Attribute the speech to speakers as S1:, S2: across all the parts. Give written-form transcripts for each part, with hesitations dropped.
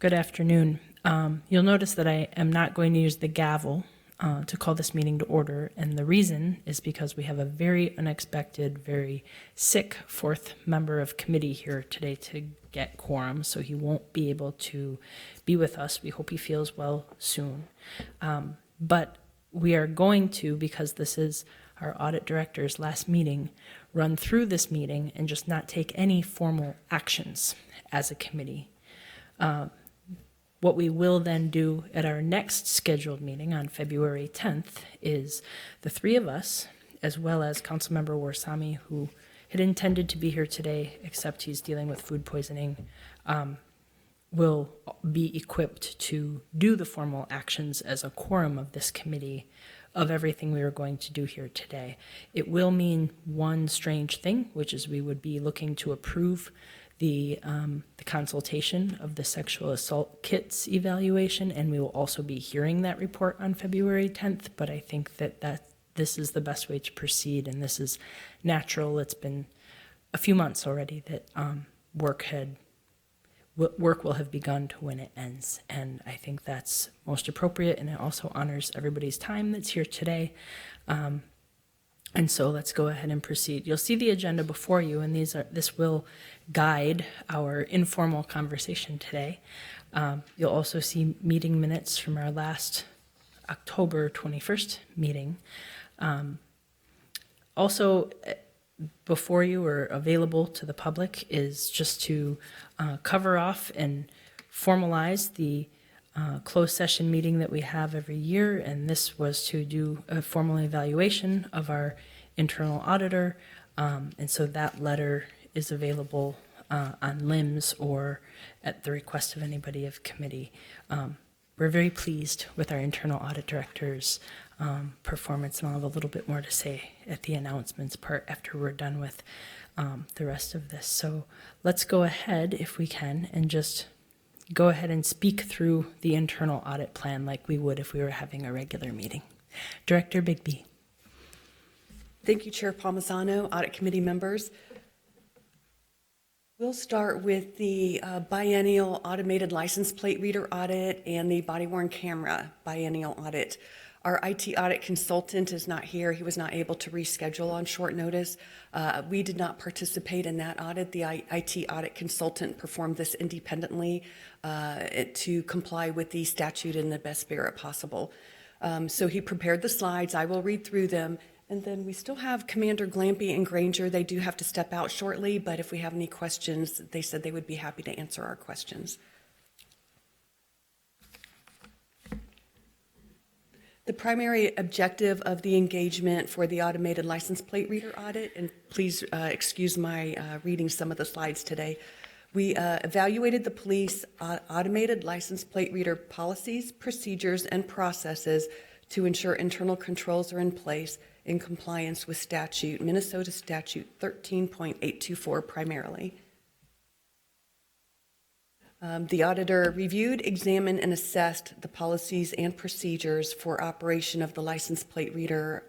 S1: Good afternoon. You'll notice that I am not going to use the gavel to call this meeting to order, and the reason is because we have a very unexpected, very sick fourth member of committee here today to get quorum, so he won't be able to be with us. We hope he feels well soon. But we are going to, because this is our audit director's last meeting, run through this meeting and just not take any formal actions as a committee. What we will then do at our next scheduled meeting on February 10th is the three of us, as well as Councilmember Warsame, who had intended to be here today, except he's dealing with food poisoning, will be equipped to do the formal actions as a quorum of this committee of everything we are going to do here today. It will mean one strange thing, which is we would be looking to approve the consultation of the sexual assault kits evaluation, and we will also be hearing that report on February 10th, but I think that this is the best way to proceed, and this is natural. It's been a few months already that work will have begun to when it ends, and I think that's most appropriate, and it also honors everybody's time that's here today. And so let's go ahead and proceed. You'll see the agenda before you, and this will guide our informal conversation today. You'll also see meeting minutes from our last October 21st meeting. Also, before you or available to the public is just to cover off and formalize the closed session meeting that we have every year, and this was to do a formal evaluation of our internal auditor, and so that letter is available on LIMS or at the request of anybody of committee. We're very pleased with our internal audit director's performance, and I'll have a little bit more to say at the announcements part after we're done with the rest of this. So let's go ahead, if we can, and just go ahead and speak through the internal audit plan like we would if we were having a regular meeting. Director Bigby.
S2: Thank you, Chair Palmisano, audit committee members. We'll start with the biennial automated license plate reader audit and the body-worn camera biennial audit. Our IT audit consultant is not here. He was not able to reschedule on short notice. We did not participate in that audit. The IT audit consultant performed this independently to comply with the statute in the best spirit possible. So he prepared the slides. I will read through them. And then we still have Commander Glampy and Granger. They do have to step out shortly, but if we have any questions, they said they would be happy to answer our questions. The primary objective of the engagement for the automated license plate reader audit, and please excuse my reading some of the slides today, we evaluated the police automated license plate reader policies, procedures, and processes to ensure internal controls are in place in compliance with Minnesota Statute 13.824 primarily. The auditor reviewed, examined, and assessed the policies and procedures for operation of the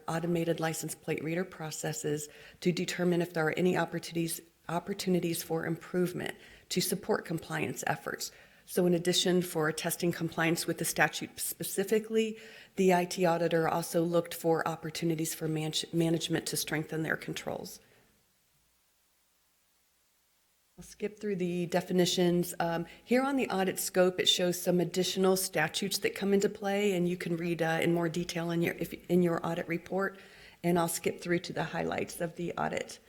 S2: automated license plate reader processes to determine if there are any opportunities for improvement to support compliance efforts. So in addition for testing compliance with the statute specifically, the IT auditor also looked for opportunities for management to strengthen their controls. I'll skip through the definitions. Here on the audit scope, it shows some additional statutes that come into play, and you can read in more detail in your audit report, and I'll skip through to the highlights of the audit.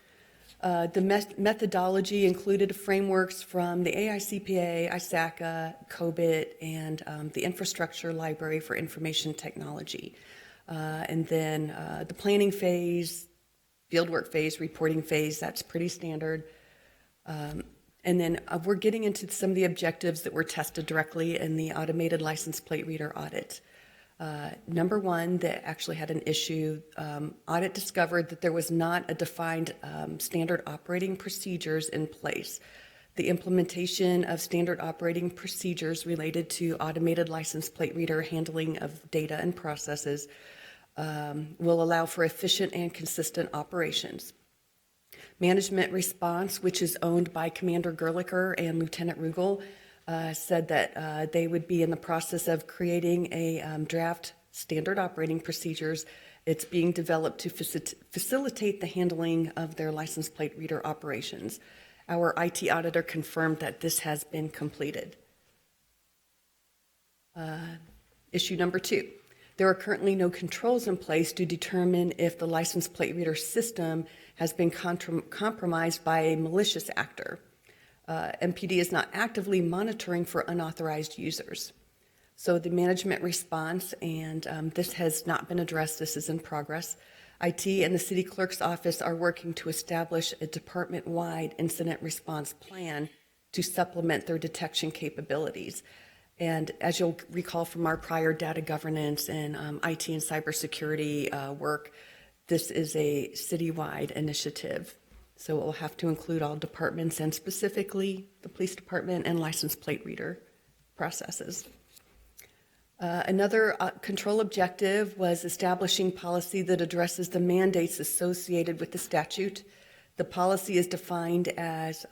S2: The methodology included frameworks from the AICPA, ISACA, COBIT, and the Infrastructure Library for Information Technology. And then the planning phase, fieldwork phase, reporting phase, that's pretty standard. And then we're getting into some of the objectives that were tested directly in the automated license plate reader audit. Number one, that actually had an issue. Audit discovered that there was not a defined standard operating procedures in place. The implementation of standard operating procedures related to automated license plate reader handling of data and processes will allow for efficient and consistent operations. Management response, which is owned by Commander Gerlicher and Lieutenant Rugel, said that they would be in the process of creating a draft standard operating procedures. It's being developed to facilitate the handling of their license plate reader operations. Our IT auditor confirmed that this has been completed. Issue number 2. There are currently no controls in place to determine if the license plate reader system has been compromised by a malicious actor. MPD is not actively monitoring for unauthorized users. So the management response, and this has not been addressed, this is in progress. IT and the city clerk's office are working to establish a department-wide incident response plan to supplement their detection capabilities. And as you'll recall from our prior data governance and IT and cybersecurity work, this is a citywide initiative. So it will have to include all departments and specifically the police department and license plate reader processes. Another control objective was establishing policy that addresses the mandates associated with the statute. The policy is defined as,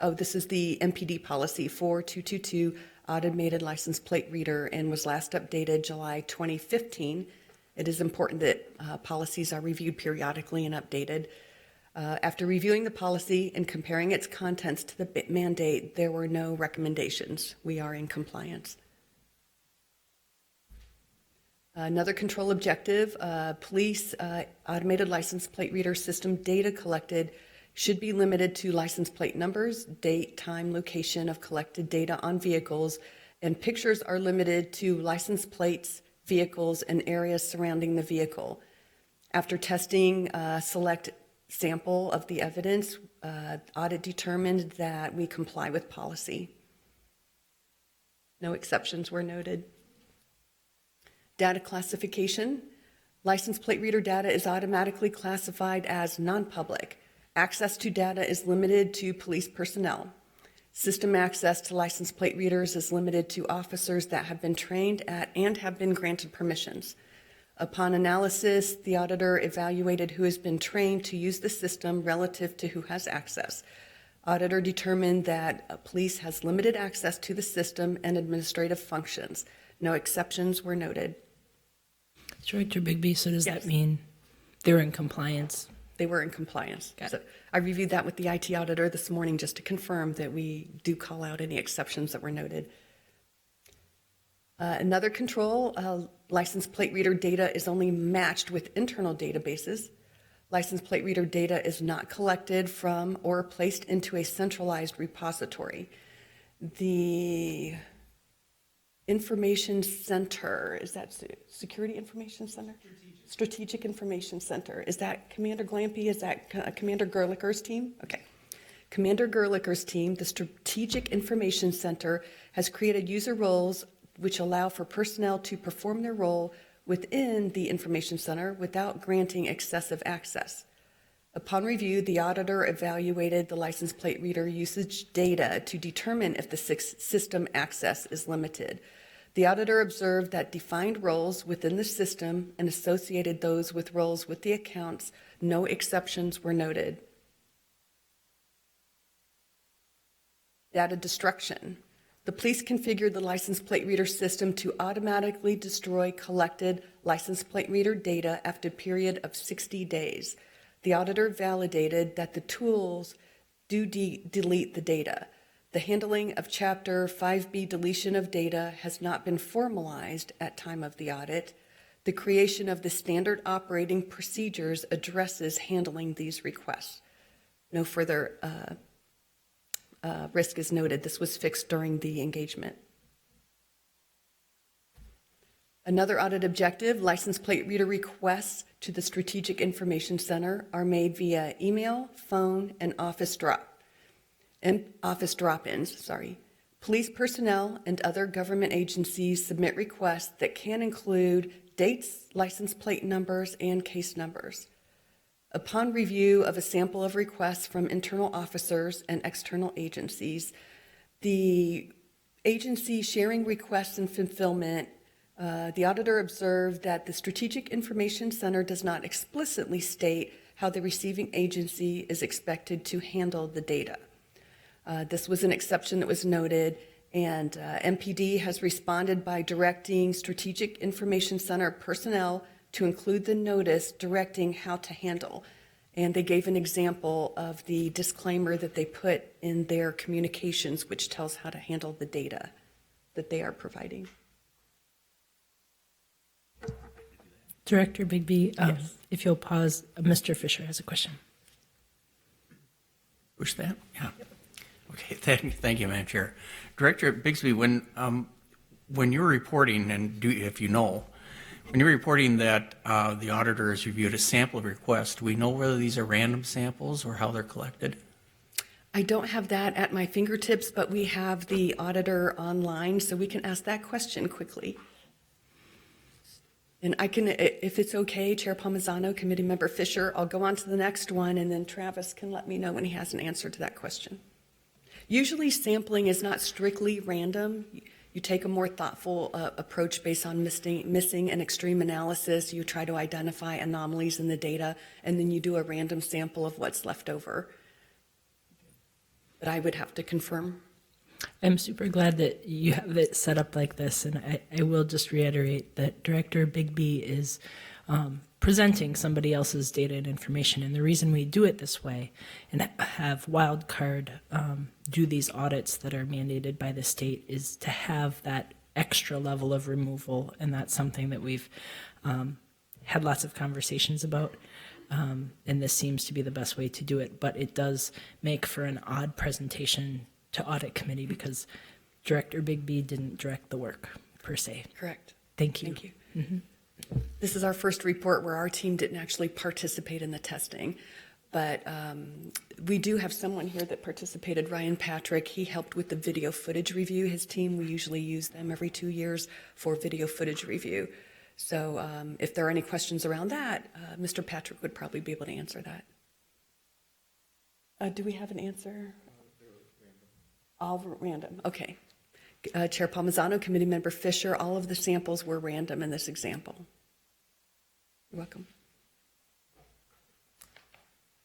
S2: this is the MPD policy 4222, automated license plate reader, and was last updated July 2015. It is important that policies are reviewed periodically and updated. After reviewing the policy and comparing its contents to the mandate, there were no recommendations. We are in compliance. Another control objective, police automated license plate reader system data collected should be limited to license plate numbers, date, time, location of collected data on vehicles, and pictures are limited to license plates, vehicles, and areas surrounding the vehicle. After testing select sample of the evidence, audit determined that we comply with policy. No exceptions were noted. Data classification. License plate reader data is automatically classified as non-public. Access to data is limited to police personnel. System access to license plate readers is limited to officers that have been trained at and have been granted permissions. Upon analysis, the auditor evaluated who has been trained to use the system relative to who has access. Auditor determined that police has limited access to the system and administrative functions. No exceptions were noted.
S1: Director Bigby, so does
S2: Yes.
S1: that mean they're in compliance?
S2: They were in compliance.
S1: Got
S2: So
S1: it.
S2: I reviewed that with the IT auditor this morning just to confirm that we do call out any exceptions that were noted. Another control, license plate reader data is only matched with internal databases. License plate reader data is not collected from or placed into a centralized repository. The Information Center, is that Security Information Center? Strategic Information Center. Is that Commander Glampy? Is that Commander Gerlicher's team? Okay. Commander Gerlicher's team, the Strategic Information Center, has created user roles which allow for personnel to perform their role within the Information Center without granting excessive access. Upon review, the auditor evaluated the license plate reader usage data to determine if the system access is limited. The auditor observed that defined roles within the system and associated those with roles with the accounts. No exceptions were noted. Data destruction. The police configured the license plate reader system to automatically destroy collected license plate reader data after a period of 60 days. The auditor validated that the tools do delete the data. The handling of Chapter 5B deletion of data has not been formalized at time of the audit. The creation of the standard operating procedures addresses handling these requests. No further risk is noted. This was fixed during the engagement. Another audit objective, license plate reader requests to the Strategic Information Center are made via email, phone, and office drop-ins. Police personnel and other government agencies submit requests that can include dates, license plate numbers, and case numbers. Upon review of a sample of requests from internal officers and external agencies, the agency sharing requests and fulfillment, the auditor observed that the Strategic Information Center does not explicitly state how the receiving agency is expected to handle the data. This was an exception that was noted, and MPD has responded by directing Strategic Information Center personnel to include the notice directing how to handle. And they gave an example of the disclaimer that they put in their communications, which tells how to handle the data that they are providing.
S1: Director Bigby,
S2: Yes.
S1: if you'll pause, Mr. Fisher has a question.
S3: Push that? Yeah. Okay, thank you, Madam Chair. Director Bigsby, when you're reporting, and if you know, when you're reporting that the auditor has reviewed a sample request, do we know whether these are random samples or how they're collected?
S2: I don't have that at my fingertips, but we have the auditor online, so we can ask that question quickly. And I can, if it's okay, Chair Palmisano, Committee Member Fisher, I'll go on to the next one, and then Travis can let me know when he has an answer to that question. Usually sampling is not strictly random. You take a more thoughtful approach based on missing and extreme analysis. You try to identify anomalies in the data, and then you do a random sample of what's left over. But I would have to confirm.
S1: I'm super glad that you have it set up like this, and I will just reiterate that Director Bigby is presenting somebody else's data and information, and the reason we do it this way and have Wildcard do these audits that are mandated by the state is to have that extra level of removal, and that's something that we've had lots of conversations about, and this seems to be the best way to do it, but it does make for an odd presentation to audit committee because Director Bigby didn't direct the work per se.
S2: Correct.
S1: Thank you.
S2: Thank you. Mm-hmm. This is our first report where our team didn't actually participate in the testing, but we do have someone here that participated, Ryan Patrick. He helped with the video footage review. His team, we usually use them every 2 years for video footage review. So if there are any questions around that, Mr. Patrick would probably be able to answer that. Do we have an answer? All random, okay. Chair Palmisano, Committee Member Fisher, all of the samples were random in this example. You're welcome.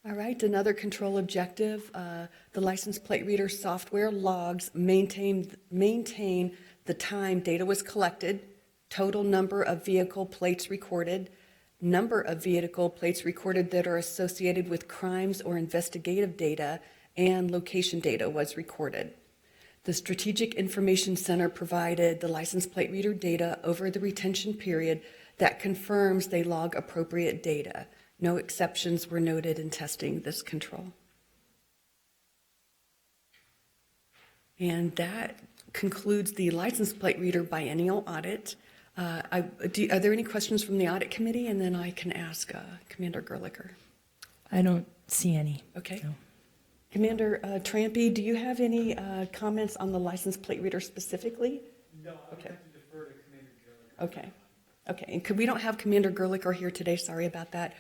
S2: All right, another control objective. The license plate reader software logs maintain the time data was collected, total number of vehicle plates recorded, number of vehicle plates recorded that are associated with crimes or investigative data, and location data was recorded. The Strategic Information Center provided the license plate reader data over the retention period that confirms they log appropriate data. No exceptions were noted in testing this control. And that concludes the license plate reader biennial audit. Are there any questions from the audit committee? And then I can ask Commander Gerlicher.
S1: I don't see any.
S2: Okay.
S1: So.
S2: Commander Trampy, do you have any comments on the license plate reader specifically?
S4: No, I would have to defer to Commander Gerlicher.
S2: Okay. Okay, and we don't have Commander Gerlicher here today, sorry about that.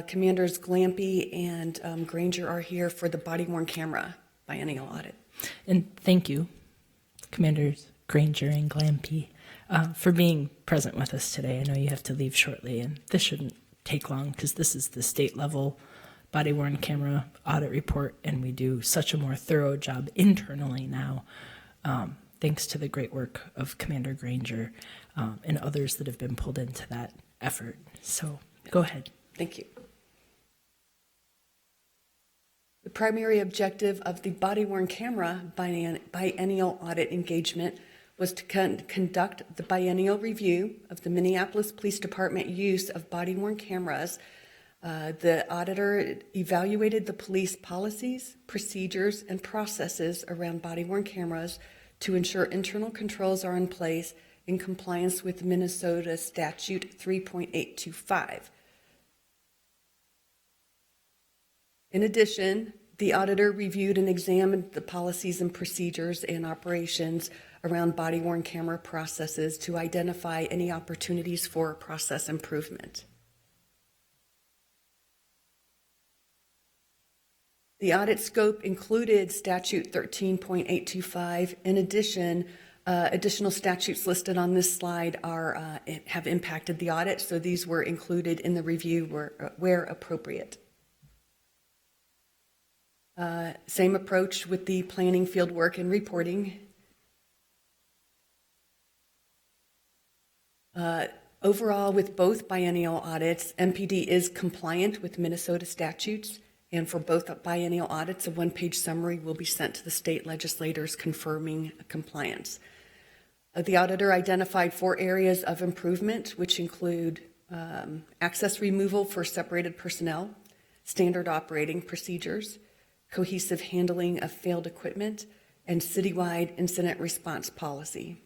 S2: Commanders Glampy and Granger are here for the body-worn camera biennial audit.
S1: And thank you, Commanders Granger and Glampy, for being present with us today. I know you have to leave shortly, and this shouldn't take long because this is the state level body-worn camera audit report, and we do such a more thorough job internally now, thanks to the great work of Commander Granger and others that have been pulled into that effort. So go ahead.
S2: Thank you. The primary objective of the body-worn camera biennial audit engagement was to conduct the biennial review of the Minneapolis Police Department use of body-worn cameras. The auditor evaluated the police policies, procedures, and processes around body-worn cameras to ensure internal controls are in place in compliance with Minnesota Statute 3.825. In addition, the auditor reviewed and examined the policies and procedures and operations around body-worn camera processes to identify any opportunities for process improvement. The audit scope included Statute 13.825. In addition, additional statutes listed on this slide have impacted the audit, so these were included in the review where appropriate. Same approach with the planning, field work, and reporting. Overall, with both biennial audits, MPD is compliant with Minnesota statutes, and for both biennial audits, a one-page summary will be sent to the state legislators confirming compliance. The auditor identified 4 areas of improvement, which include access removal for separated personnel, standard operating procedures, cohesive handling of failed equipment, and citywide incident response policy.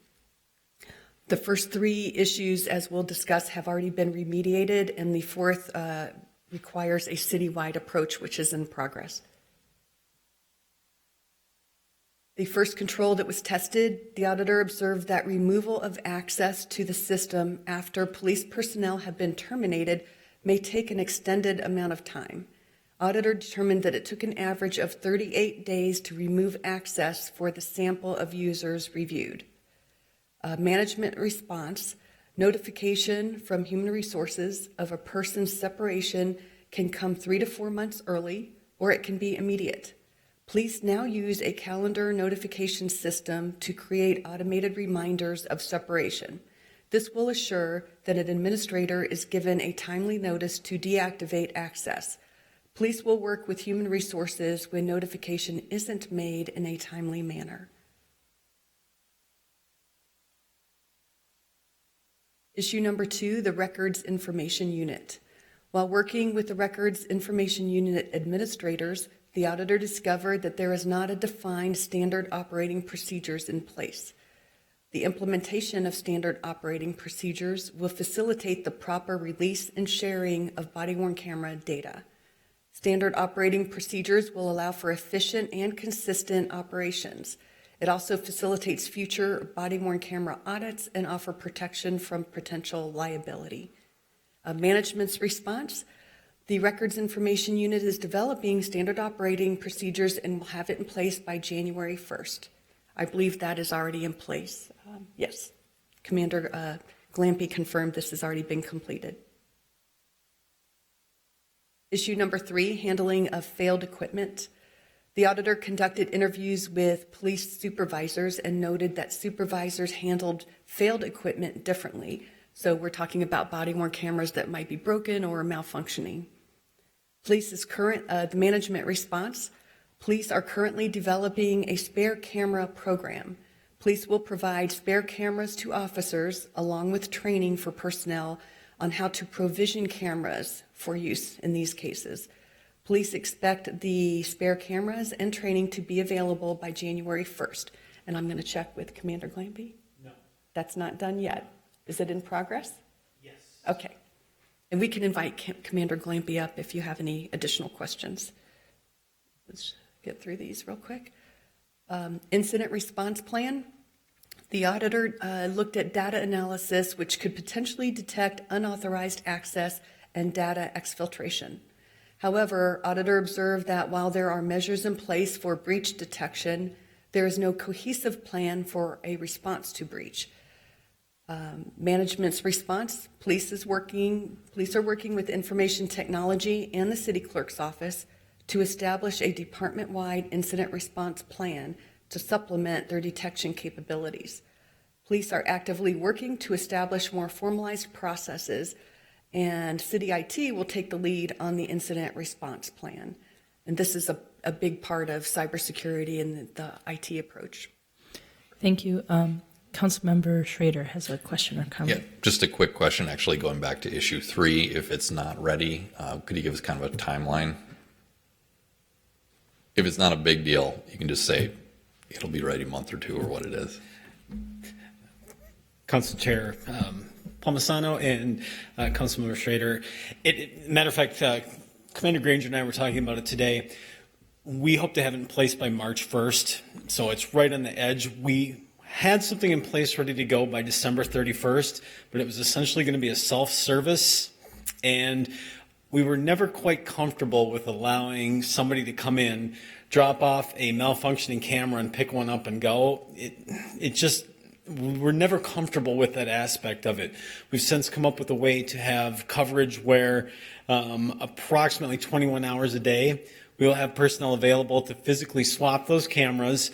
S2: The first 3 issues, as we'll discuss, have already been remediated, and the 4th requires a citywide approach, which is in progress. The first control that was tested, the auditor observed that removal of access to the system after police personnel have been terminated may take an extended amount of time. Auditor determined that it took an average of 38 days to remove access for the sample of users reviewed. Management response, notification from Human Resources of a person's separation can come 3 to 4 months early, or it can be immediate. Police now use a calendar notification system to create automated reminders of separation. This will assure that an administrator is given a timely notice to deactivate access. Police will work with Human Resources when notification isn't made in a timely manner. Issue number 2, the Records Information Unit. While working with the Records Information Unit administrators, the auditor discovered that there is not a defined standard operating procedures in place. The implementation of standard operating procedures will facilitate the proper release and sharing of body-worn camera data. Standard operating procedures will allow for efficient and consistent operations. It also facilitates future body-worn camera audits and offer protection from potential liability. Management's response, the Records Information Unit is developing standard operating procedures and will have it in place by January 1st. I believe that is already in place. Yes, Commander Glampy confirmed this has already been completed. Issue number 3, handling of failed equipment. The auditor conducted interviews with police supervisors and noted that supervisors handled failed equipment differently. So we're talking about body-worn cameras that might be broken or malfunctioning. Police's current, the management response, police are currently developing a spare camera program. Police will provide spare cameras to officers along with training for personnel on how to provision cameras for use in these cases. Police expect the spare cameras and training to be available by January 1st. And I'm going to check with Commander Glampy.
S4: No.
S2: That's not done yet. Is it in progress?
S4: Yes.
S2: Okay. And we can invite Commander Glampy up if you have any additional questions. Let's get through these real quick. Incident response plan. The auditor looked at data analysis, which could potentially detect unauthorized access and data exfiltration. However, auditor observed that while there are measures in place for breach detection, there is no cohesive plan for a response to breach. Management's response, police are working with information technology and the city clerk's office to establish a department-wide incident response plan to supplement their detection capabilities. Police are actively working to establish more formalized processes, and City IT will take the lead on the incident response plan. And this is a big part of cybersecurity and the IT approach.
S1: Thank you. Councilmember Schrader has a question or comment.
S5: Yeah, just a quick question, actually going back to issue 3. If it's not ready, could you give us kind of a timeline? If it's not a big deal, you can just say it'll be ready a month or 2 or what it is.
S4: Council Chair Palmisano and Councilmember Schrader. Matter of fact, Commander Granger and I were talking about it today. We hope to have it in place by March 1st, so it's right on the edge. We had something in place ready to go by December 31st, but it was essentially going to be a self-service, and we were never quite comfortable with allowing somebody to come in, drop off a malfunctioning camera and pick one up and go. we're never comfortable with that aspect of it. We've since come up with a way to have coverage where approximately 21 hours a day, we'll have personnel available to physically swap those cameras.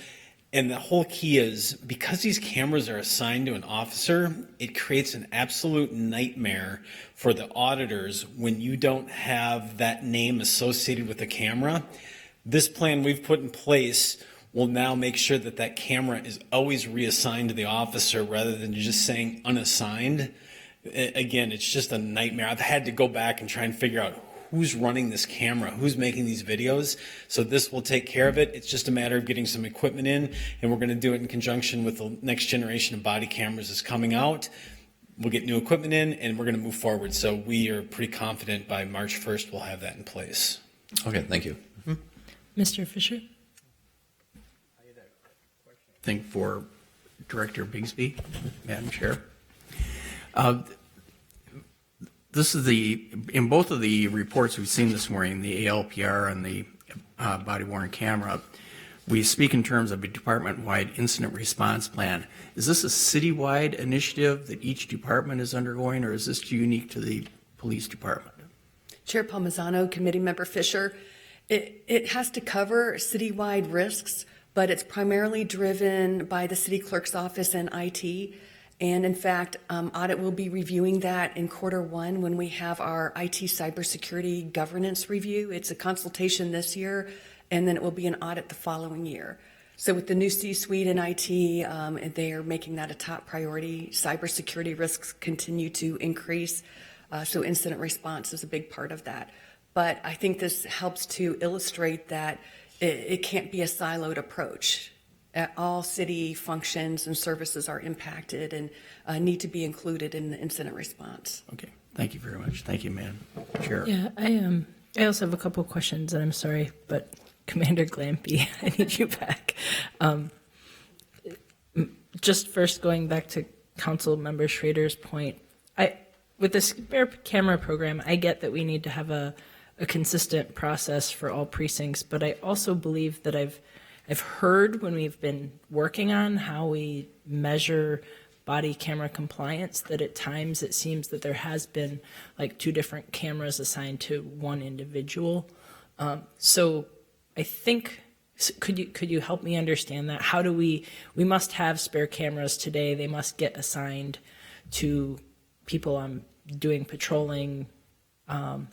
S4: And the whole key is, because these cameras are assigned to an officer, it creates an absolute nightmare for the auditors when you don't have that name associated with the camera. This plan we've put in place will now make sure that that camera is always reassigned to the officer rather than just saying unassigned. Again, it's just a nightmare. I've had to go back and try and figure out who's running this camera, who's making these videos. So this will take care of it. It's just a matter of getting some equipment in, and we're going to do it in conjunction with the next generation of body cameras that's coming out. We'll get new equipment in, and we're going to move forward. So we are pretty confident by March 1st we'll have that in place.
S5: Okay, thank you.
S1: Mr. Fisher?
S3: I think for Director Bigsby, Madam Chair. This is in both of the reports we've seen this morning, the ALPR and the body-worn camera, we speak in terms of a department-wide incident response plan. Is this a citywide initiative that each department is undergoing, or is this unique to the police department?
S2: Chair Palmisano, Committee Member Fisher, it has to cover citywide risks, but it's primarily driven by the city clerk's office and IT. And in fact, audit will be reviewing that in Q1 when we have our IT cybersecurity governance review. It's a consultation this year, and then it will be an audit the following year. So with the new C-suite and IT, they are making that a top priority. Cybersecurity risks continue to increase, so incident response is a big part of that. But I think this helps to illustrate that it can't be a siloed approach. All city functions and services are impacted and need to be included in the incident response.
S3: Okay, thank you very much. Thank you, Madam Chair.
S1: Yeah, I also have a couple of questions, and I'm sorry, but Commander Glampy, I need you back. Just first going back to Council Member Schrader's point, with the spare camera program, I get that we need to have a consistent process for all precincts, but I also believe that I've heard when we've been working on how we measure body camera compliance that at times it seems that there has been like 2 different cameras assigned to one individual. So I think, could you help me understand that? How do we must have spare cameras today. They must get assigned to people doing patrolling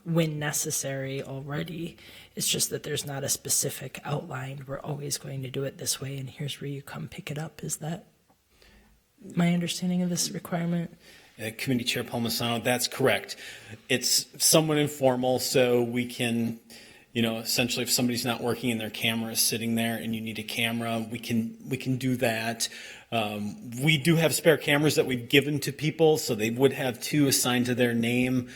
S1: when necessary already. It's just that there's not a specific outline. We're always going to do it this way, and here's where you come pick it up. Is that my understanding of this requirement?
S4: Committee Chair Palmisano, that's correct. It's somewhat informal, so we can, essentially if somebody's not working and their camera is sitting there and you need a camera, we can do that. We do have spare cameras that we've given to people, so they would have 2 assigned to their name.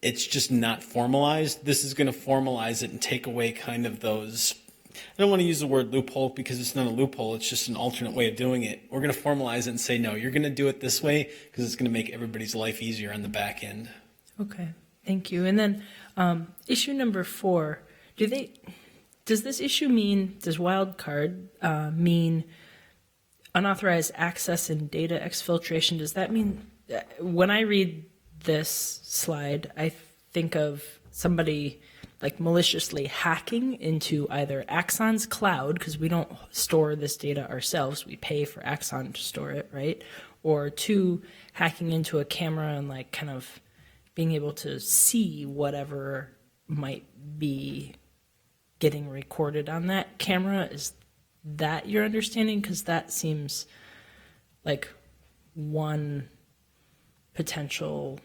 S4: It's just not formalized. This is going to formalize it and take away kind of those, I don't want to use the word loophole because it's not a loophole, it's just an alternate way of doing it. We're going to formalize it and say, no, you're going to do it this way because it's going to make everybody's life easier on the back end.
S1: Okay, thank you. And then issue number 4, does this issue does wildcard mean unauthorized access and data exfiltration? Does that mean, when I read this slide, I think of somebody like maliciously hacking into either Axon's cloud, because we don't store this data ourselves, we pay for Axon to store it, right? Or 2, hacking into a camera and like kind of being able to see whatever might be getting recorded on that camera. Is that your understanding? Because that seems like one potential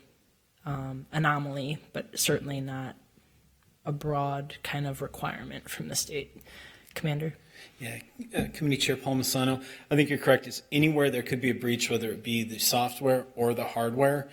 S1: anomaly, but certainly not a broad kind of requirement from the state. Commander?
S4: Yeah, Committee Chair Palmisano, I think you're correct. It's anywhere there could be a breach, whether it be the software or the hardware.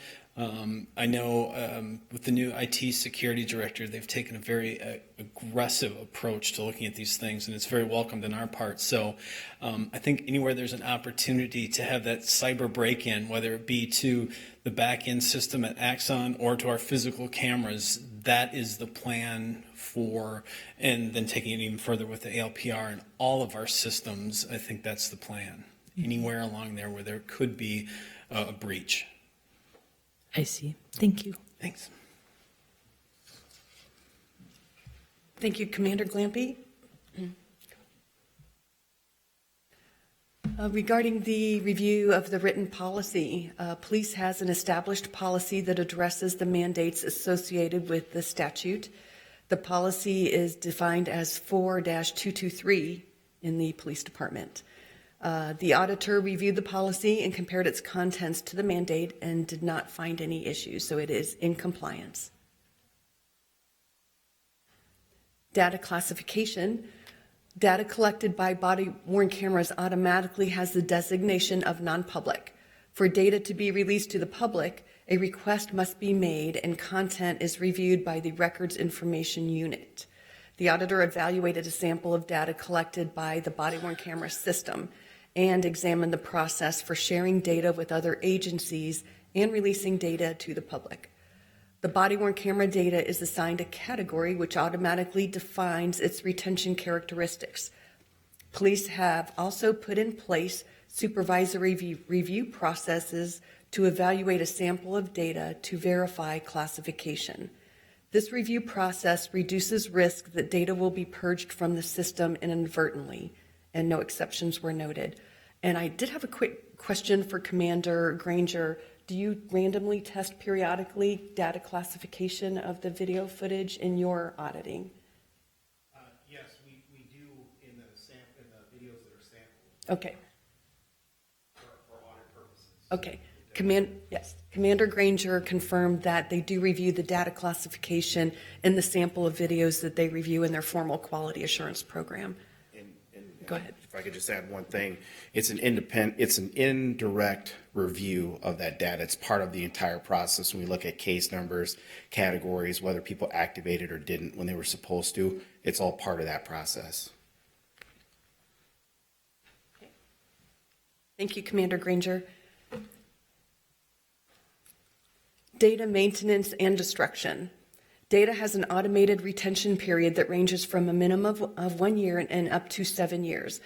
S4: I know with the new IT security director, they've taken a very aggressive approach to looking at these things, and it's very welcomed on our part. So I think anywhere there's an opportunity to have that cyber break-in, whether it be to the back-end system at Axon or to our physical cameras, that is the plan for, and then taking it even further with the ALPR and all of our systems, I think that's the plan. anywhere along there where there could be a breach.
S1: I see. Thank you.
S4: Thanks.
S2: Thank you, Commander Glampy. Regarding the review of the written policy, police has an established policy that addresses the mandates associated with the statute. The policy is defined as 4-223 in the police department. The auditor reviewed the policy and compared its contents to the mandate and did not find any issues, so it is in compliance. Data classification. Data collected by body-worn cameras automatically has the designation of non-public. For data to be released to the public, a request must be made and content is reviewed by the Records Information Unit. The auditor evaluated a sample of data collected by the body-worn camera system and examined the process for sharing data with other agencies and releasing data to the public. The body-worn camera data is assigned a category which automatically defines its retention characteristics. Police have also put in place supervisory review processes to evaluate a sample of data to verify classification. This review process reduces risk that data will be purged from the system inadvertently, and no exceptions were noted. And I did have a quick question for Commander Granger. Do you randomly test periodically data classification of the video footage in your auditing?
S6: Yes, we do in the videos that are sampled.
S2: Okay.
S6: For audit purposes.
S2: Okay. Commander Granger confirmed that they do review the data classification in the sample of videos that they review in their formal quality assurance program. Go ahead.
S6: If I could just add one thing, it's an indirect review of that data. It's part of the entire process. When we look at case numbers, categories, whether people activated or didn't when they were supposed to, it's all part of that process.
S2: Thank you, Commander Granger. Data maintenance and destruction. Data has an automated retention period that ranges from a minimum of 1 year and up to 7 years.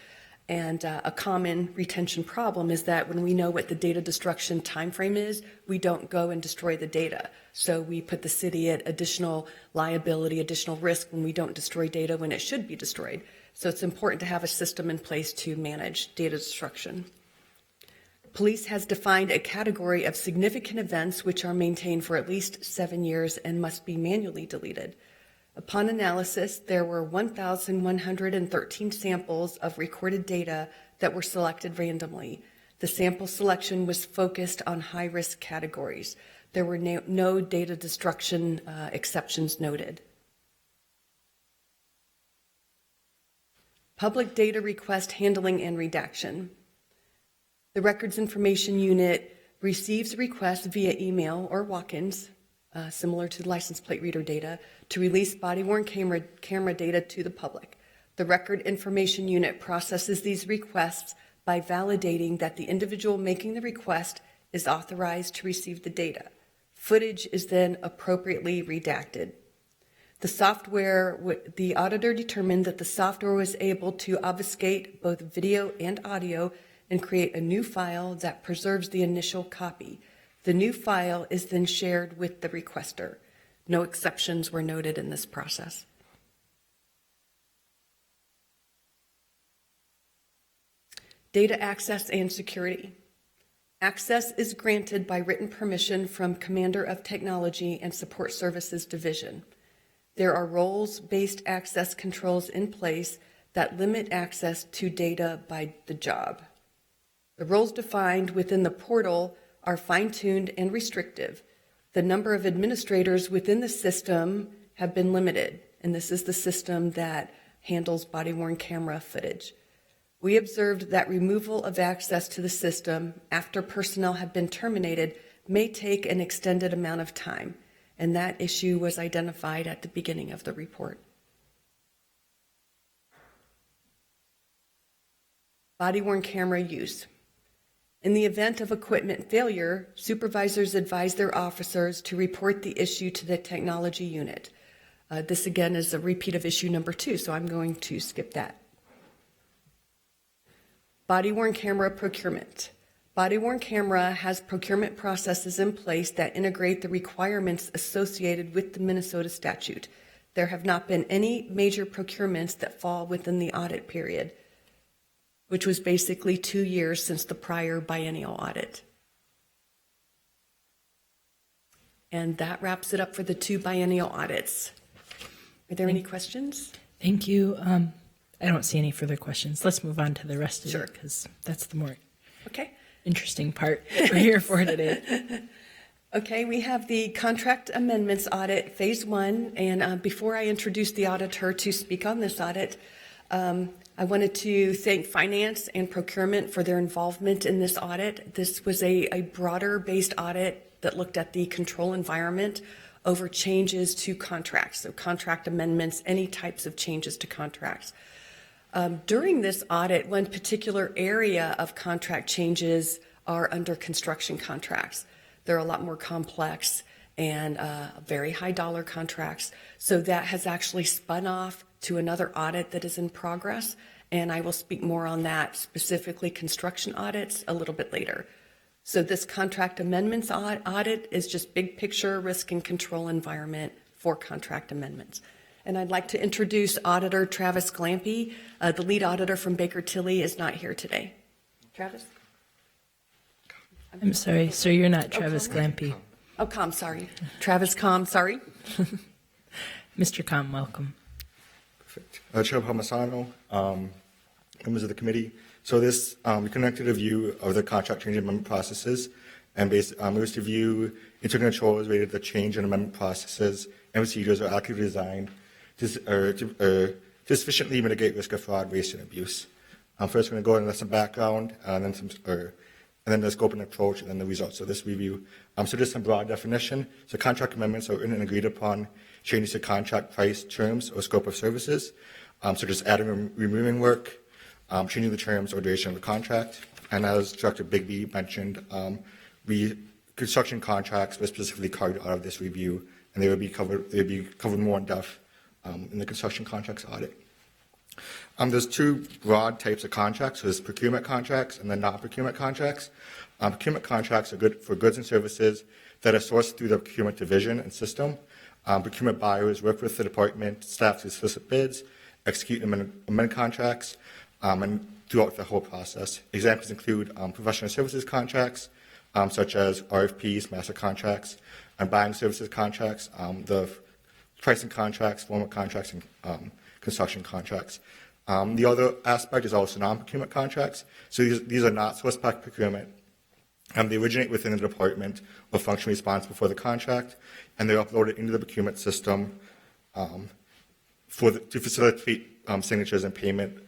S2: And a common retention problem is that when we know what the data destruction timeframe is, we don't go and destroy the data. So we put the city at additional liability, additional risk when we don't destroy data when it should be destroyed. So it's important to have a system in place to manage data destruction. Police has defined a category of significant events which are maintained for at least 7 years and must be manually deleted. Upon analysis, there were 1,113 samples of recorded data that were selected randomly. The sample selection was focused on high-risk categories. There were no data destruction exceptions noted. Public data request handling and redaction. The Records Information Unit receives requests via email or walk-ins, similar to license plate reader data, to release body-worn camera data to the public. The Record Information Unit processes these requests by validating that the individual making the request is authorized to receive the data. Footage is then appropriately redacted. The auditor determined that the software was able to obfuscate both video and audio and create a new file that preserves the initial copy. The new file is then shared with the requester. No exceptions were noted in this process. Data access and security. Access is granted by written permission from Commander of Technology and Support Services Division. There are roles-based access controls in place that limit access to data by the job. The roles defined within the portal are fine-tuned and restrictive. The number of administrators within the system have been limited, and this is the system that handles body-worn camera footage. We observed that removal of access to the system after personnel have been terminated may take an extended amount of time, and that issue was identified at the beginning of the report. Body-worn camera use. In the event of equipment failure, supervisors advise their officers to report the issue to the technology unit. This again is a repeat of issue number 2, so I'm going to skip that. Body-worn camera procurement. Body-worn camera has procurement processes in place that integrate the requirements associated with the Minnesota statute. There have not been any major procurements that fall within the audit period, which was basically 2 years since the prior biennial audit. And that wraps it up for the 2 biennial audits. Are there any questions?
S1: Thank you. I don't see any further questions. Let's move on to the rest of
S2: Sure.
S1: it because that's the more
S2: Okay.
S1: interesting part we're here for today.
S2: Okay, we have the contract amendments audit, phase 1. And before I introduce the auditor to speak on this audit, I wanted to thank finance and procurement for their involvement in this audit. This was a broader based audit that looked at the control environment over changes to contracts, so contract amendments, any types of changes to contracts. During this audit, one particular area of contract changes are under construction contracts. They're a lot more complex and very high dollar contracts. So that has actually spun off to another audit that is in progress. And I will speak more on that, specifically construction audits, a little bit later. So this contract amendments audit is just big picture risk and control environment for contract amendments. And I'd like to introduce Auditor Travis Glampy. The lead auditor from Baker Tilly is not here today. Travis?
S1: I'm sorry, sir, you're not Travis Glampy.
S2: Oh, Com, sorry. Travis Com, sorry.
S1: Mr. Com, welcome.
S7: Perfect. Chair Palmisano, members of the committee. So this, we conducted a review of the contract change amendment processes, and it was to review internal controls related to the change in amendment processes and procedures are actively designed to sufficiently mitigate risk of fraud, waste, and abuse. First, we're going to go into some background, and then the scope and approach, and then the results of this review. So just some broad definition. So contract amendments are an agreed upon changes to contract price, terms, or scope of services. So just adding or removing work, changing the terms or duration of the contract. And as Director Bigby mentioned, construction contracts were specifically carved out of this review, and they would be covered more in depth in the construction contracts audit. There's 2 broad types of contracts. So there's procurement contracts and then non-procurement contracts. Procurement contracts are good for goods and services that are sourced through the procurement division and system. Procurement buyers work with the department staff to solicit bids, execute and amend contracts, and throughout the whole process. Examples include professional services contracts, such as RFPs, master contracts, and buying services contracts, the pricing contracts, formal contracts, and construction contracts. The other aspect is also non-procurement contracts. So these are not source pack procurement. They originate within the department or function responsible for the contract, and they're uploaded into the procurement system to facilitate signatures and payment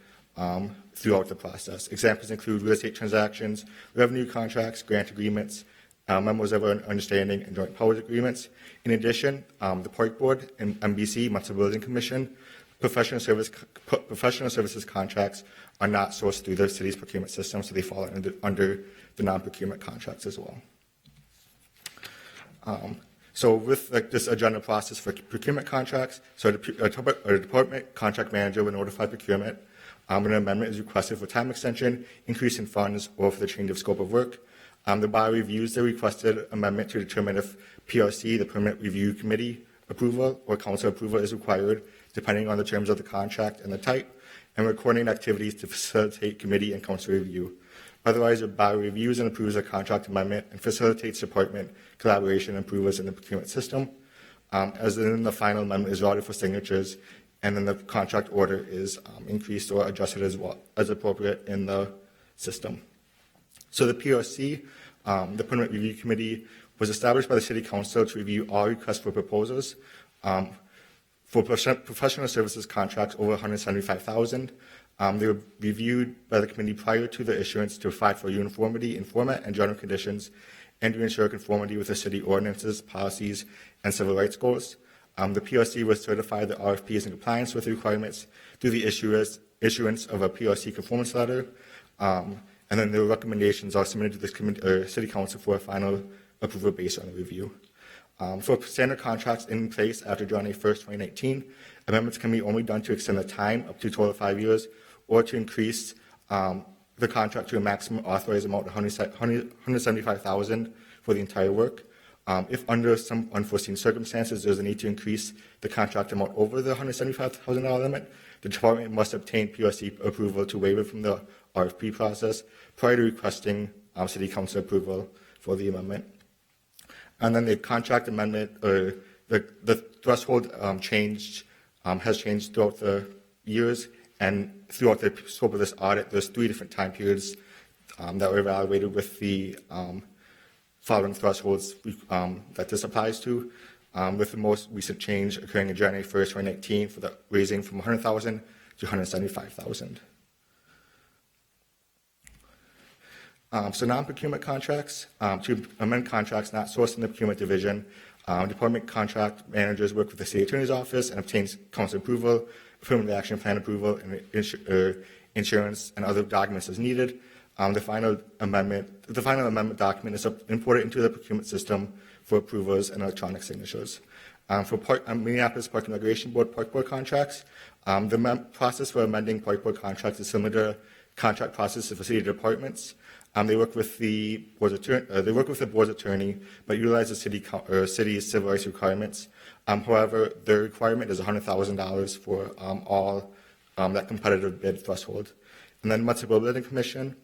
S7: throughout the process. Examples include real estate transactions, revenue contracts, grant agreements, memos of understanding, and joint powers agreements. In addition, the Park Board and MBC, Municipal Building Commission, professional services contracts are not sourced through the city's procurement system, so they fall under the non-procurement contracts as well. So with this agenda process for procurement contracts, so a department contract manager will notify procurement when an amendment is requested for time extension, increase in funds, or for the change of scope of work. The buyer reviews the requested amendment to determine if PRC, the Permanent Review Committee approval, or council approval is required, depending on the terms of the contract and the type, and recording activities to facilitate committee and council review. Otherwise, the buyer reviews and approves a contract amendment and facilitates department collaboration and approvals in the procurement system. As then the final amendment is routed for signatures, and then the contract order is increased or adjusted as appropriate in the system. So the PRC, the Permanent Review Committee, was established by the City Council to review all requests for proposals for professional services contracts over $175,000. They were reviewed by the committee prior to the issuance to provide for uniformity in format and general conditions and to ensure conformity with the city ordinances, policies, and civil rights goals. The PRC was certified that RFP is in compliance with the requirements through the issuance of a PRC conformance letter. And then the recommendations are submitted to the City Council for a final approval based on the review. For standard contracts in place after January 1st, 2019, amendments can be only done to extend the time up to a total of 5 years or to increase the contract to a maximum authorized amount of $175,000 for the entire work. If under some unforeseen circumstances there's a need to increase the contract amount over the $175,000 limit, the department must obtain PRC approval to waive it from the RFP process prior to requesting City Council approval for the amendment. And then the contract amendment, the threshold has changed throughout the years, and throughout the scope of this audit, there's 3 different time periods that were evaluated with the following thresholds that this applies to, with the most recent change occurring in January 1st, 2019, for the raising from $100,000 to $175,000. So non-procurement contracts, to amend contracts not sourced in the procurement division, department contract managers work with the city attorney's office and obtains council approval, affirmative action plan approval, and insurance and other documents as needed. The final amendment document is imported into the procurement system for approvals and electronic signatures. For Minneapolis Park and Recreation Board Park Board contracts, the process for amending Park Board contracts is similar to contract processes for city departments. They work with the board's attorney, but utilize the city's civil rights requirements. However, the requirement is $100,000 for all that competitive bid threshold. And then Municipal Building Commission,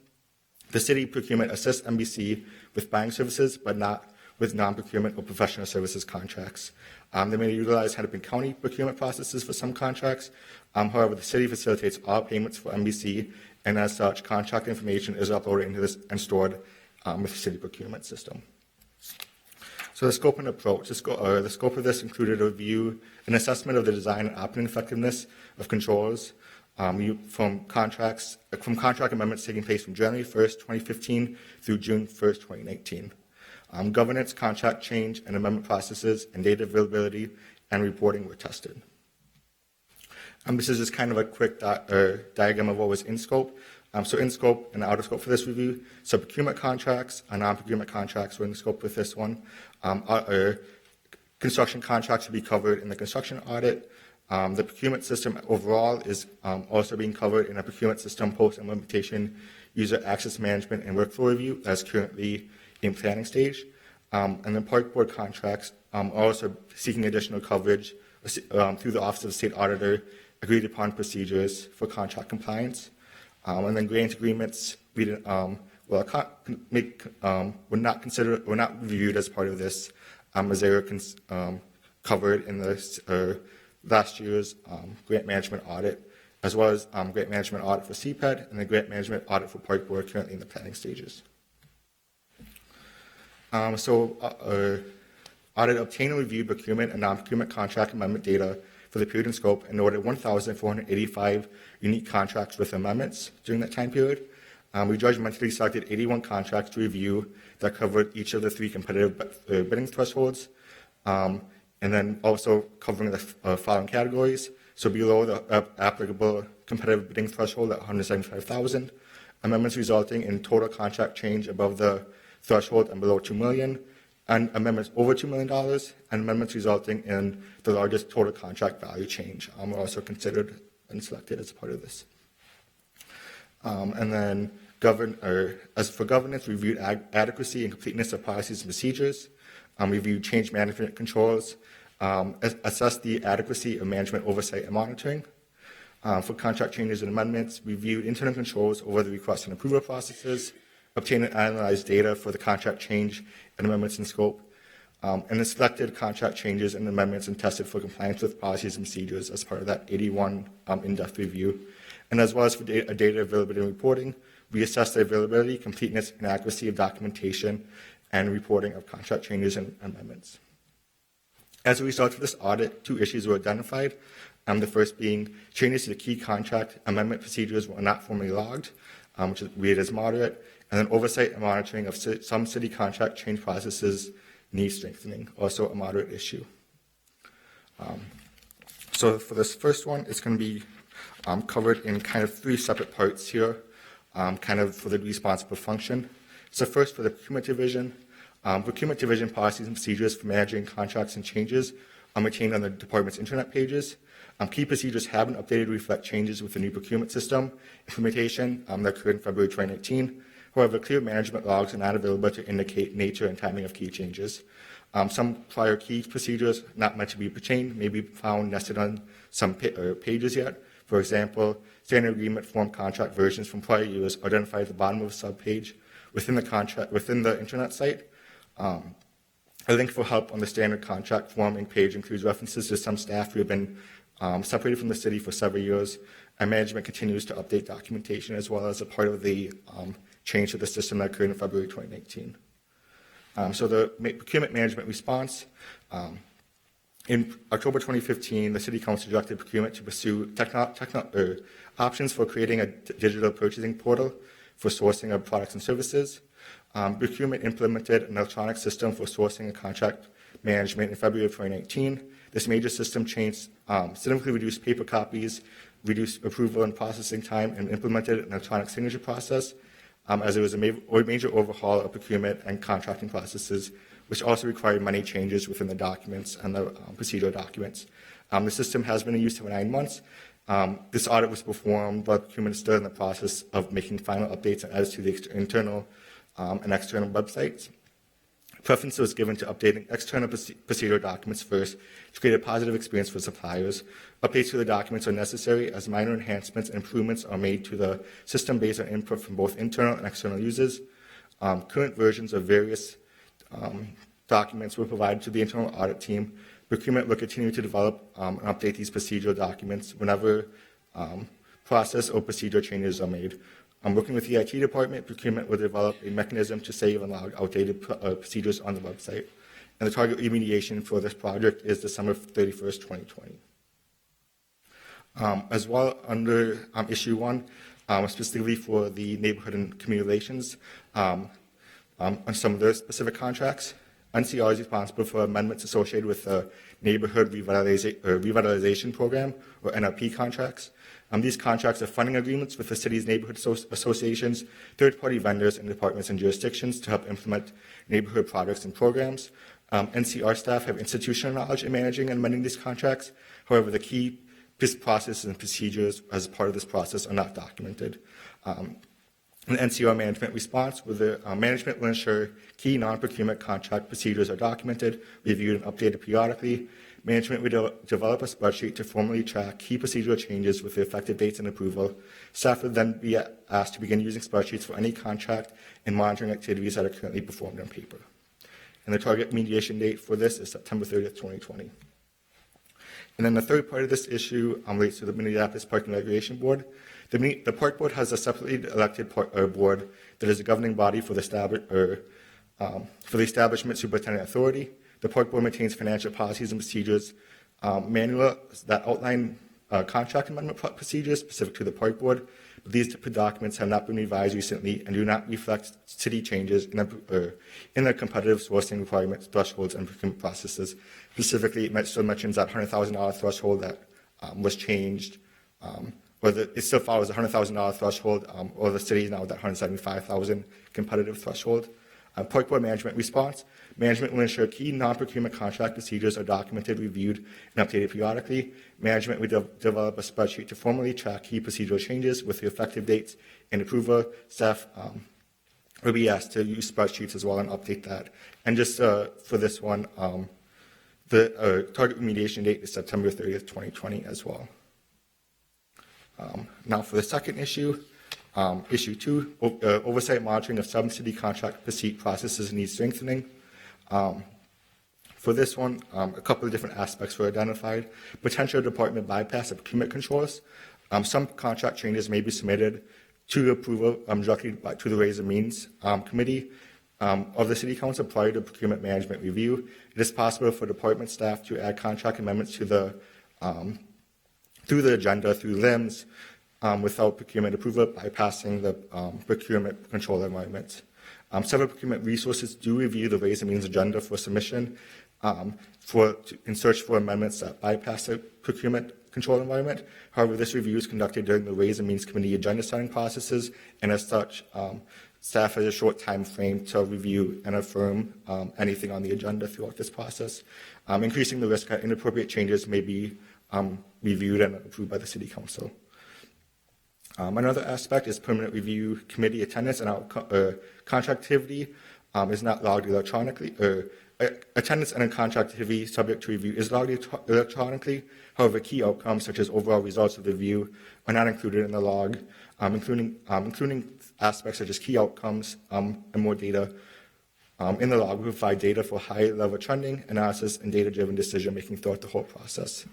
S7: the city procurement assists MBC with buying services, but not with non-procurement or professional services contracts. They may utilize Hennepin County procurement processes for some contracts. However, the city facilitates all payments for MBC, and as such, contract information is uploaded into this and stored with the city procurement system. So the scope and approach. The scope of this included a review, an assessment of the design and operating effectiveness of controls from contract amendments taking place from January 1st, 2015 through June 1st, 2019. Governance, contract change, and amendment processes, and data availability and reporting were tested. This is just kind of a quick diagram of what was in scope. So in scope and out of scope for this review. So procurement contracts and non-procurement contracts were in scope with this one. Construction contracts will be covered in the construction audit. The procurement system overall is also being covered in a procurement system post-implementation user access management and workflow review that's currently in planning stage. And then park board contracts are also seeking additional coverage through the Office of the State Auditor, agreed upon procedures for contract compliance. And then grant agreements were not reviewed as part of this, as they were covered in the last year's grant management audit, as well as grant management audit for CPED and the grant management audit for Park Board currently in the planning stages. Audit obtained and reviewed procurement and non-procurement contract amendment data for the period and scope and noted 1,485 unique contracts with amendments during that time period. We judgmentally selected 81 contracts to review that covered each of the 3 competitive bidding thresholds, and then also covering the following categories. So below the applicable competitive bidding threshold at $175,000, amendments resulting in total contract change above the threshold and below $2 million, and amendments over $2 million, and amendments resulting in the largest total contract value change were also considered and selected as part of this. And then as for governance, we reviewed adequacy and completeness of policies and procedures, reviewed change management controls, assessed the adequacy of management oversight and monitoring. For contract changes and amendments, reviewed internal controls over the request and approval processes, obtained and analyzed data for the contract change and amendments in scope, and then selected contract changes and amendments and tested for compliance with policies and procedures as part of that 81 in-depth review. And as well as for data availability and reporting, we assessed the availability, completeness, and accuracy of documentation and reporting of contract changes and amendments. As a result of this audit, 2 issues were identified. The first being changes to the key contract amendment procedures were not formally logged, which is rated as moderate, and then oversight and monitoring of some city contract change processes needs strengthening, also a moderate issue. So for this first one, it's going to be covered in kind of 3 separate parts here, kind of for the responsible function. So first for the procurement division policies and procedures for managing contracts and changes retained on the department's internet pages. Key procedures have been updated to reflect changes with the new procurement system implementation that occurred in February 2019. However, clear management logs are not available to indicate nature and timing of key changes. Some prior key procedures not meant to be retained may be found nested on some pages yet. For example, standard agreement form contract versions from prior years are identified at the bottom of a subpage within the internet site. A link for help on the standard contract forming page includes references to some staff who have been separated from the city for several years, and management continues to update documentation as well as a part of the change to the system that occurred in February 2019. So the procurement management response. In October 2015, the City Council directed procurement to pursue options for creating a digital purchasing portal for sourcing of products and services. Procurement implemented an electronic system for sourcing and contract management in February of 2019. This major system change significantly reduced paper copies, reduced approval and processing time, and implemented an electronic signature process, as it was a major overhaul of procurement and contracting processes, which also required many changes within the documents and the procedural documents. The system has been in use for 9 months. This audit was performed, but procurement is still in the process of making final updates and edits to the internal and external websites. Preference was given to updating external procedural documents first to create a positive experience for suppliers. Updates to the documents are necessary as minor enhancements and improvements are made to the system based on input from both internal and external users. Current versions of various documents were provided to the internal audit team. Procurement will continue to develop and update these procedural documents whenever process or procedure changes are made. Working with the IT department, procurement will develop a mechanism to save and log outdated procedures on the website. And the target remediation for this project is December 31st, 2020. As well, under issue 1, specifically for the neighborhood and community relations, on some of their specific contracts, NCR is responsible for amendments associated with the Neighborhood Revitalization Program, or NRP contracts. These contracts are funding agreements with the city's neighborhood associations, third-party vendors, and departments and jurisdictions to help implement neighborhood projects and programs. NCR staff have institutional knowledge in managing and amending these contracts. However, the key processes and procedures as part of this process are not documented. An NCR management response, where the management will ensure key non-procurement contract procedures are documented, reviewed, and updated periodically. Management will develop a spreadsheet to formally track key procedural changes with the effective dates and approval. Staff will then be asked to begin using spreadsheets for any contract and monitoring activities that are currently performed on paper. And the target mediation date for this is September 30th, 2020. And then the third part of this issue relates to the Minneapolis Park and Recreation Board. The Park Board has a separately elected board that is a governing body for the Establishment Superintendent Authority. The Park Board maintains financial policies and procedures manuals that outline contract amendment procedures specific to the Park Board. But these documents have not been revised recently and do not reflect city changes in the competitive sourcing requirements, thresholds, and procurement processes. Specifically, it still mentions that $100,000 threshold that was changed, it still follows the $100,000 threshold, or the city is now at that $175,000 competitive threshold. Park Board management response. Management will ensure key non-procurement contract procedures are documented, reviewed, and updated periodically. Management will develop a spreadsheet to formally track key procedural changes with the effective dates and approval. Staff will be asked to use spreadsheets as well and update that. And just for this one, the target remediation date is September 30th, 2020 as well. Now for the second issue. Issue 2, oversight monitoring of sub-city contract processes needs strengthening. For this one, a couple of different aspects were identified. Potential department bypass of procurement controls. Some contract changes may be submitted to approval directly to the Ways and Means Committee of the City Council prior to procurement management review. It is possible for department staff to add contract amendments to the through the agenda, through LIMS, without procurement approval, bypassing the procurement control environment. Several procurement resources do review the Ways and Means agenda for submission in search for amendments that bypass the procurement control environment. However, this review is conducted during the Ways and Means Committee agenda setting processes, and as such, staff has a short time frame to review and affirm anything on the agenda throughout this process, increasing the risk that inappropriate changes may be reviewed and approved by the City Council. Another aspect is permanent review committee attendance and contract activity is not logged electronically. Attendance and contract activity subject to review is logged electronically. However, key outcomes such as overall results of the review are not included in the log, including aspects such as key outcomes and more data. In the log, we provide data for high-level trending, analysis, and data-driven decision-making throughout the whole process.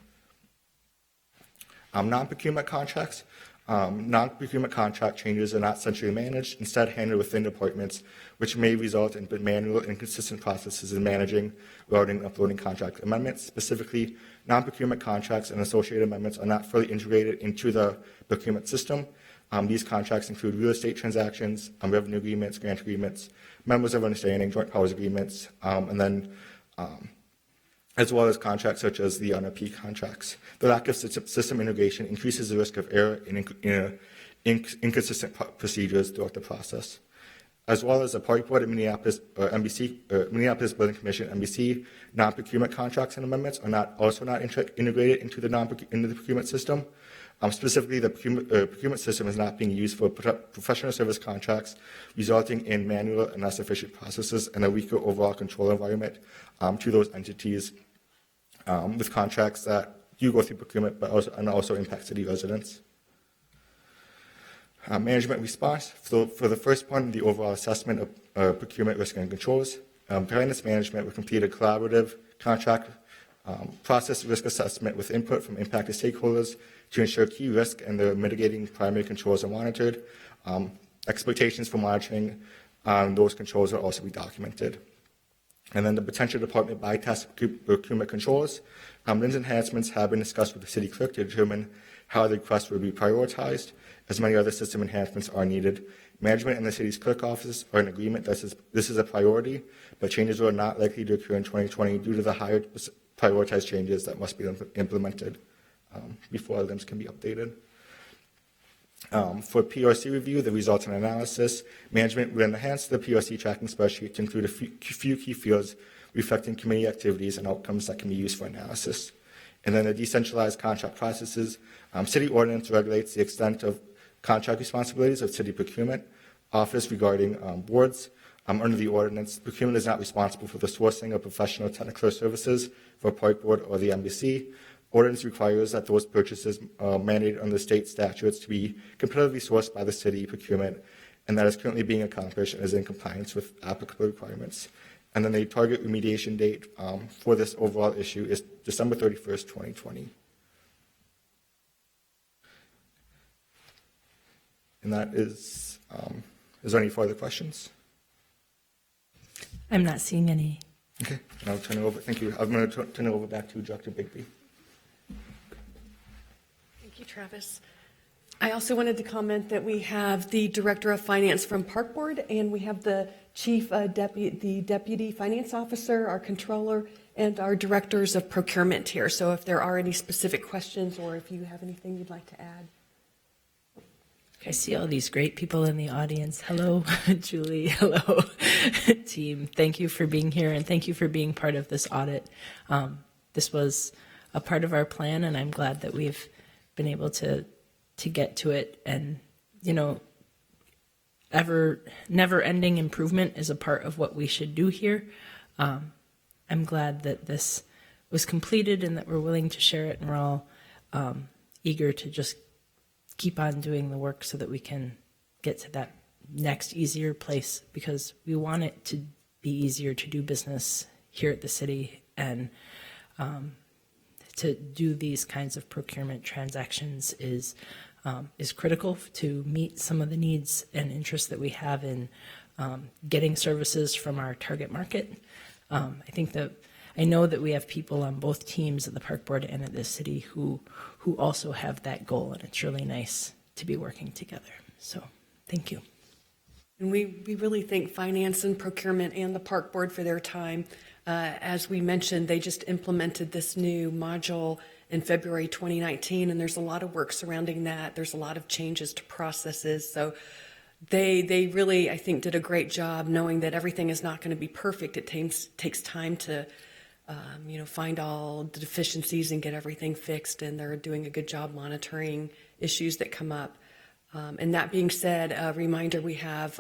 S7: Non-procurement contracts. Non-procurement contract changes are not centrally managed, instead handled within departments, which may result in manual and inconsistent processes in managing, routing, and uploading contract amendments. Specifically, non-procurement contracts and associated amendments are not fully integrated into the procurement system. These contracts include real estate transactions, revenue agreements, grant agreements, members of understanding, joint powers agreements, and then as well as contracts such as the NRP contracts. The lack of system integration increases the risk of error and inconsistent procedures throughout the process. As well as the Party Board and Minneapolis Building Commission, MBC, non-procurement contracts and amendments are also not integrated into the procurement system. Specifically, the procurement system is not being used for professional service contracts, resulting in manual and less efficient processes and a weaker overall control environment to those entities with contracts that do go through procurement, but also impact city residents. Management response. So for the first one, the overall assessment of procurement risk and controls. During this management, we completed a collaborative contract process risk assessment with input from impacted stakeholders to ensure key risk and the mitigating primary controls are monitored. Expectations for monitoring those controls will also be documented. And then the potential department bypass procurement controls. These enhancements have been discussed with the city clerk to determine how the request will be prioritized, as many other system enhancements are needed. Management and the city's clerk office are in agreement that this is a priority, but changes are not likely to occur in 2020 due to the higher prioritized changes that must be implemented before LIMS can be updated. For PRC review, the results and analysis, management will enhance the PRC tracking spreadsheet to include a few key fields reflecting committee activities and outcomes that can be used for analysis. And then the decentralized contract processes. City ordinance regulates the extent of contract responsibilities of city procurement office regarding boards. Under the ordinance, procurement is not responsible for the sourcing of professional technical services for Park Board or the MBC. Ordinance requires that those purchases mandated under state statutes to be competitively sourced by the city procurement, and that is currently being accomplished and is in compliance with applicable requirements. And then the target remediation date for this overall issue is December 31st, 2020. And that is there any further questions?
S1: I'm not seeing any.
S7: Okay, I'll turn it over. Thank you. I'm going to turn it over back to Director Bigby.
S2: Thank you, Travis. I also wanted to comment that we have the Director of Finance from Park Board, and we have the the Deputy Finance Officer, our Controller, and our Directors of Procurement here. So if there are any specific questions or if you have anything you'd like to add.
S1: I see all these great people in the audience. Hello, Julie. Hello, team. Thank you for being here, and thank you for being part of this audit. This was a part of our plan, and I'm glad that we've been able to get to it. And, you know, never-ending improvement is a part of what we should do here. I'm glad that this was completed and that we're willing to share it, and we're all eager to just keep on doing the work so that we can get to that next easier place, because we want it to be easier to do business here at the city, and to do these kinds of procurement transactions is critical to meet some of the needs and interests that we have in getting services from our target market. I know that we have people on both teams at the Park Board and at the city who also have that goal, and it's really nice to be working together. So thank you.
S2: And we really thank Finance and Procurement and the Park Board for their time. As we mentioned, they just implemented this new module in February 2019, and there's a lot of work surrounding that. There's a lot of changes to processes. So They really, I think, did a great job knowing that everything is not going to be perfect. It takes time to, find all the deficiencies and get everything fixed, and they're doing a good job monitoring issues that come up. And that being said, a reminder we have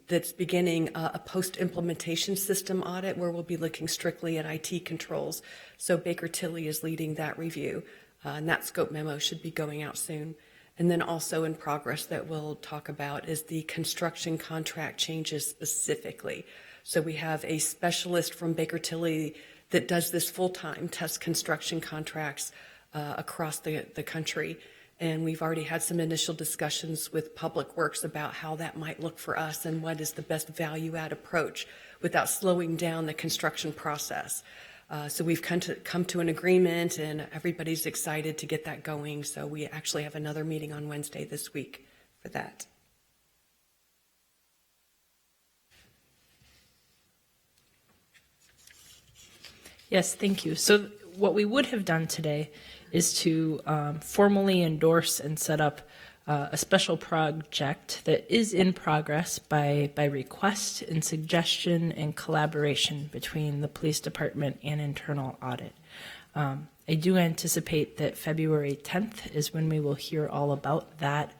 S2: that's beginning a post-implementation system audit where we'll be looking strictly at IT controls. So Baker Tilly is leading that review, and that scope memo should be going out soon. And then also in progress that we'll talk about is the construction contract changes specifically. So we have a specialist from Baker Tilly that does this full-time, test construction contracts across the country. And we've already had some initial discussions with Public Works about how that might look for us and what is the best value-add approach without slowing down the construction process. So we've come to an agreement, and everybody's excited to get that going. So we actually have another meeting on Wednesday this week for that.
S1: Yes, thank you. So what we would have done today is to formally endorse and set up a special project that is in progress by request and suggestion and collaboration between the police department and internal audit. I do anticipate that February 10th is when we will hear all about that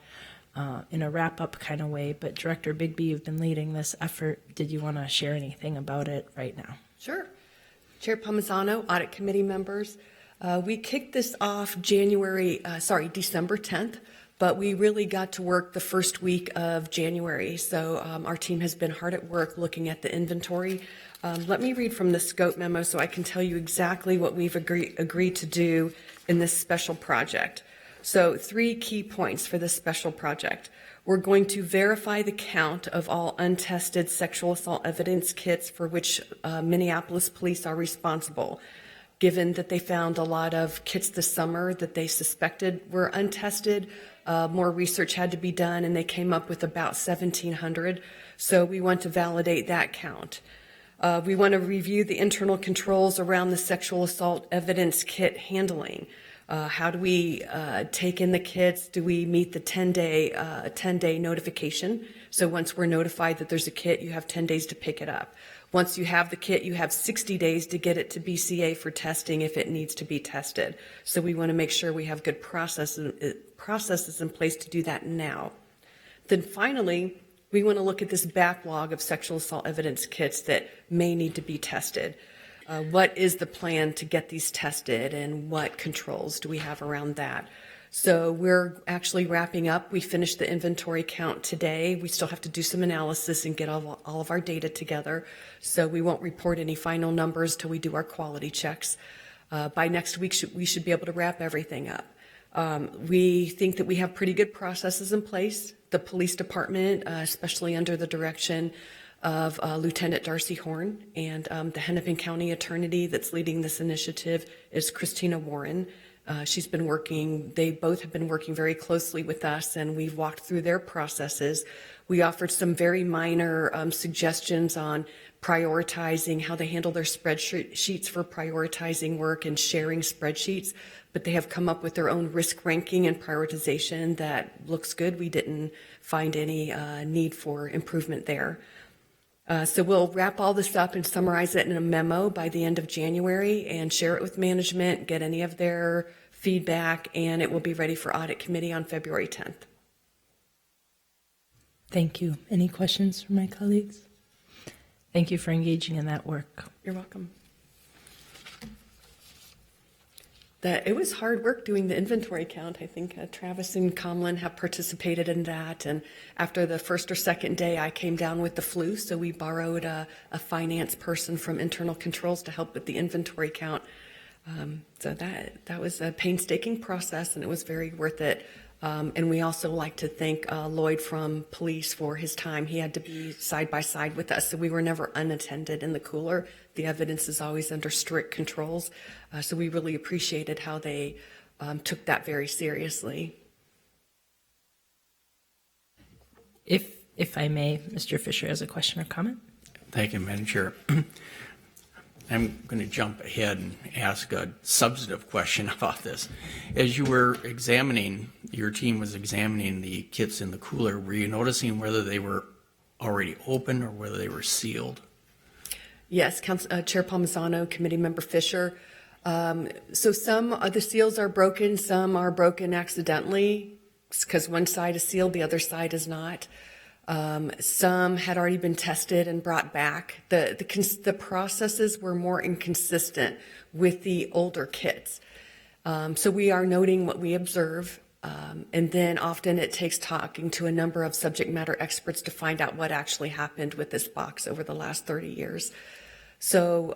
S1: in a wrap-up kind of way. But Director Bigby, you've been leading this effort. Did you want to share anything about it right now?
S2: Sure. Chair Palmisano, audit committee members, we kicked this off December 10th, but we really got to work the first week of January. So our team has been hard at work looking at the inventory. Let me read from the scope memo so I can tell you exactly what we've agreed to do in this special project. So 3 key points for this special project. We're going to verify the count of all untested sexual assault evidence kits for which Minneapolis police are responsible, given that they found a lot of kits this summer that they suspected were untested. More research had to be done, and they came up with about 1,700. So we want to validate that count. We want to review the internal controls around the sexual assault evidence kit handling. How do we take in the kits? Do we meet the 10-day notification? So once we're notified that there's a kit, you have 10 days to pick it up. Once you have the kit, you have 60 days to get it to BCA for testing if it needs to be tested. So we want to make sure we have good processes in place to do that now. Then finally, we want to look at this backlog of sexual assault evidence kits that may need to be tested. What is the plan to get these tested, and what controls do we have around that? So we're actually wrapping up. We finished the inventory count today. We still have to do some analysis and get all of our data together. So we won't report any final numbers till we do our quality checks. By next week, we should be able to wrap everything up. We think that we have pretty good processes in place. The police department, especially under the direction of Lieutenant Darcy Horn, and the Hennepin County attorney that's leading this initiative is Christina Warren. They both have been working very closely with us, and we've walked through their processes. We offered some very minor suggestions on prioritizing how they handle their spreadsheets for prioritizing work and sharing spreadsheets, but they have come up with their own risk ranking and prioritization that looks good. We didn't find any need for improvement there. So we'll wrap all this up and summarize it in a memo by the end of January and share it with management, get any of their feedback, and it will be ready for audit committee on February 10th.
S1: Thank you. Any questions from my colleagues? Thank you for engaging in that work.
S2: You're welcome. It was hard work doing the inventory count. I think Travis and Comlin have participated in that. And after the first or second day, I came down with the flu, so we borrowed a finance person from internal controls to help with the inventory count. So that was a painstaking process, and it was very worth it. And we also like to thank Lloyd from police for his time. He had to be side by side with us, so we were never unattended in the cooler. The evidence is always under strict controls. So we really appreciated how they took that very seriously. If
S1: I may, Mr. Fisher has a question or comment.
S3: Thank you, Madam Chair. I'm going to jump ahead and ask a substantive question about this. As you were examining, your team was examining the kits in the cooler, were you noticing whether they were already open or whether they were sealed?
S2: Yes, Chair Palmisano, Committee Member Fisher. So some of the seals are broken, some are broken accidentally because one side is sealed, the other side is not. Some had already been tested and brought back. The processes were more inconsistent with the older kits. So we are noting what we observe. And then often it takes talking to a number of subject matter experts to find out what actually happened with this box over the last 30 years. So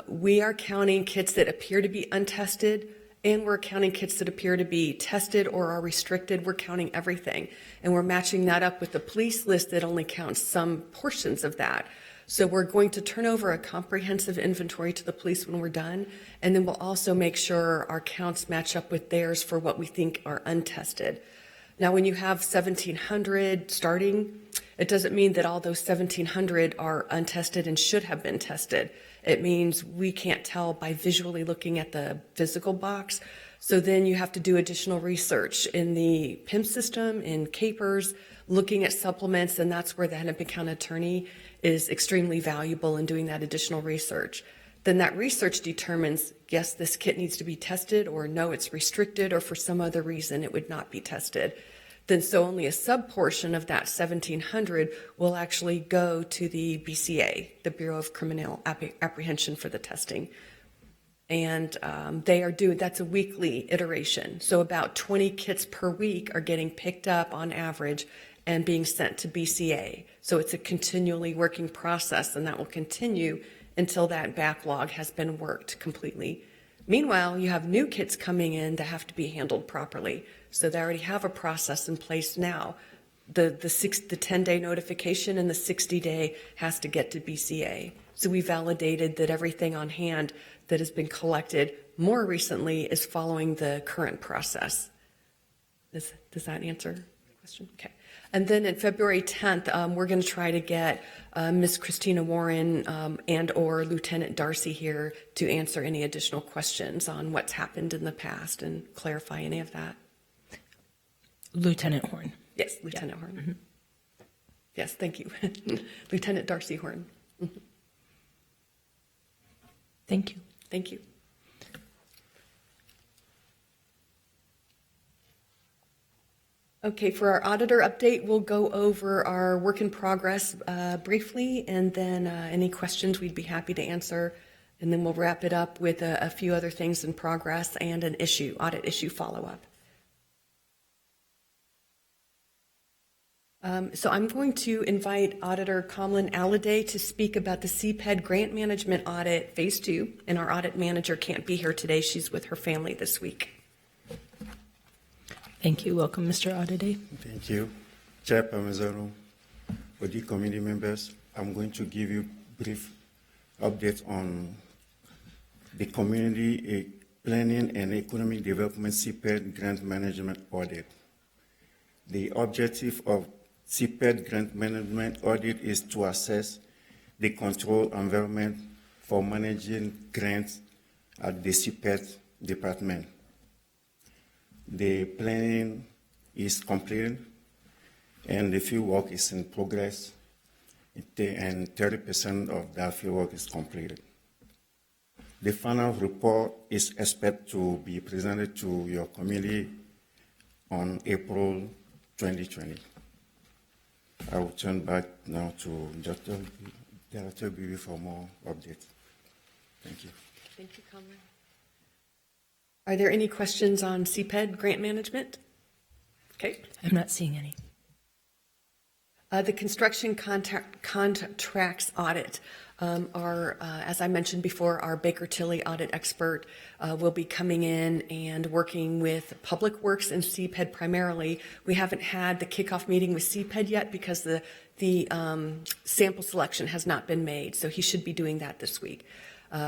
S2: we are counting kits that appear to be untested, and we're counting kits that appear to be tested or are restricted. We're counting everything. And we're matching that up with the police list that only counts some portions of that. So we're going to turn over a comprehensive inventory to the police when we're done. And then we'll also make sure our counts match up with theirs for what we think are untested. Now, when you have 1,700 starting, it doesn't mean that all those 1,700 are untested and should have been tested. It means we can't tell by visually looking at the physical box. So then you have to do additional research in the PIM system, in CAPERS, looking at supplements, and that's where the Hennepin County attorney is extremely valuable in doing that additional research. Then that research determines, yes, this kit needs to be tested, or no, it's restricted, or for some other reason it would not be tested. Then so only a sub-portion of that 1,700 will actually go to the BCA, the Bureau of Criminal Apprehension, for the testing. And they are doing, that's a weekly iteration. So about 20 kits per week are getting picked up on average and being sent to BCA. So it's a continually working process, and that will continue until that backlog has been worked completely. Meanwhile, you have new kits coming in that have to be handled properly. So they already have a process in place now. The 10-day notification and the 60-day has to get to BCA. So we validated that everything on hand that has been collected more recently is following the current process. Does that answer the question? Okay. And then on February 10th, we're going to try to get Ms. Christina Warren and or Lieutenant Darcy here to answer any additional questions on what's happened in the past and clarify any of that.
S1: Lieutenant Horn.
S2: Yes, Lieutenant Horn. Mm-hmm. Yes, thank you. Lieutenant Darcy Horn. Mm-hmm.
S1: Thank you.
S2: Thank you. Okay, for our auditor update, we'll go over our work in progress briefly, and then any questions we'd be happy to answer. And then we'll wrap it up with a few other things in progress and an audit issue follow-up. So I'm going to invite Auditor Kamlan Alliday to speak about the CPED Grant Management Audit Phase 2, and our audit manager can't be here today. She's with her family this week.
S1: Thank you. Welcome, Mr. Alliday.
S8: Thank you. Chair Palmisano, for the committee members, I'm going to give you brief updates on the Community Planning and Economic Development CPED Grant Management Audit. The objective of CPED Grant Management Audit is to assess the control environment for managing grants at the CPED department. The planning is completed and the field work is in progress, and 30% of that field work is completed. The final report is expected to be presented to your committee on April 2020. I will turn back now to Director Bibi for more updates. Thank you.
S2: Thank you, Kamlan. Are there any questions on CPED grant management? Okay.
S1: I'm not seeing any.
S2: The construction contracts audit. As I mentioned before, our Baker Tilly audit expert will be coming in and working with Public Works and CPED primarily. We haven't had the kickoff meeting with CPED yet because the sample selection has not been made, so he should be doing that this week.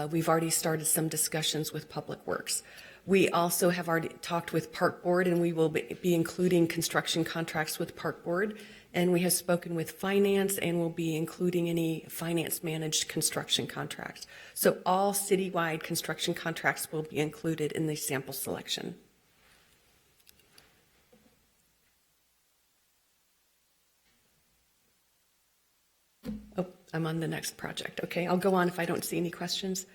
S2: We've already started some discussions with Public Works. We also have already talked with Park Board, and we will be including construction contracts with Park Board and we have spoken with finance and will be including any finance-managed construction contracts. So all citywide construction contracts will be included in the sample selection. Oh, I'm on the next project. Okay, I'll go on if I don't see any questions.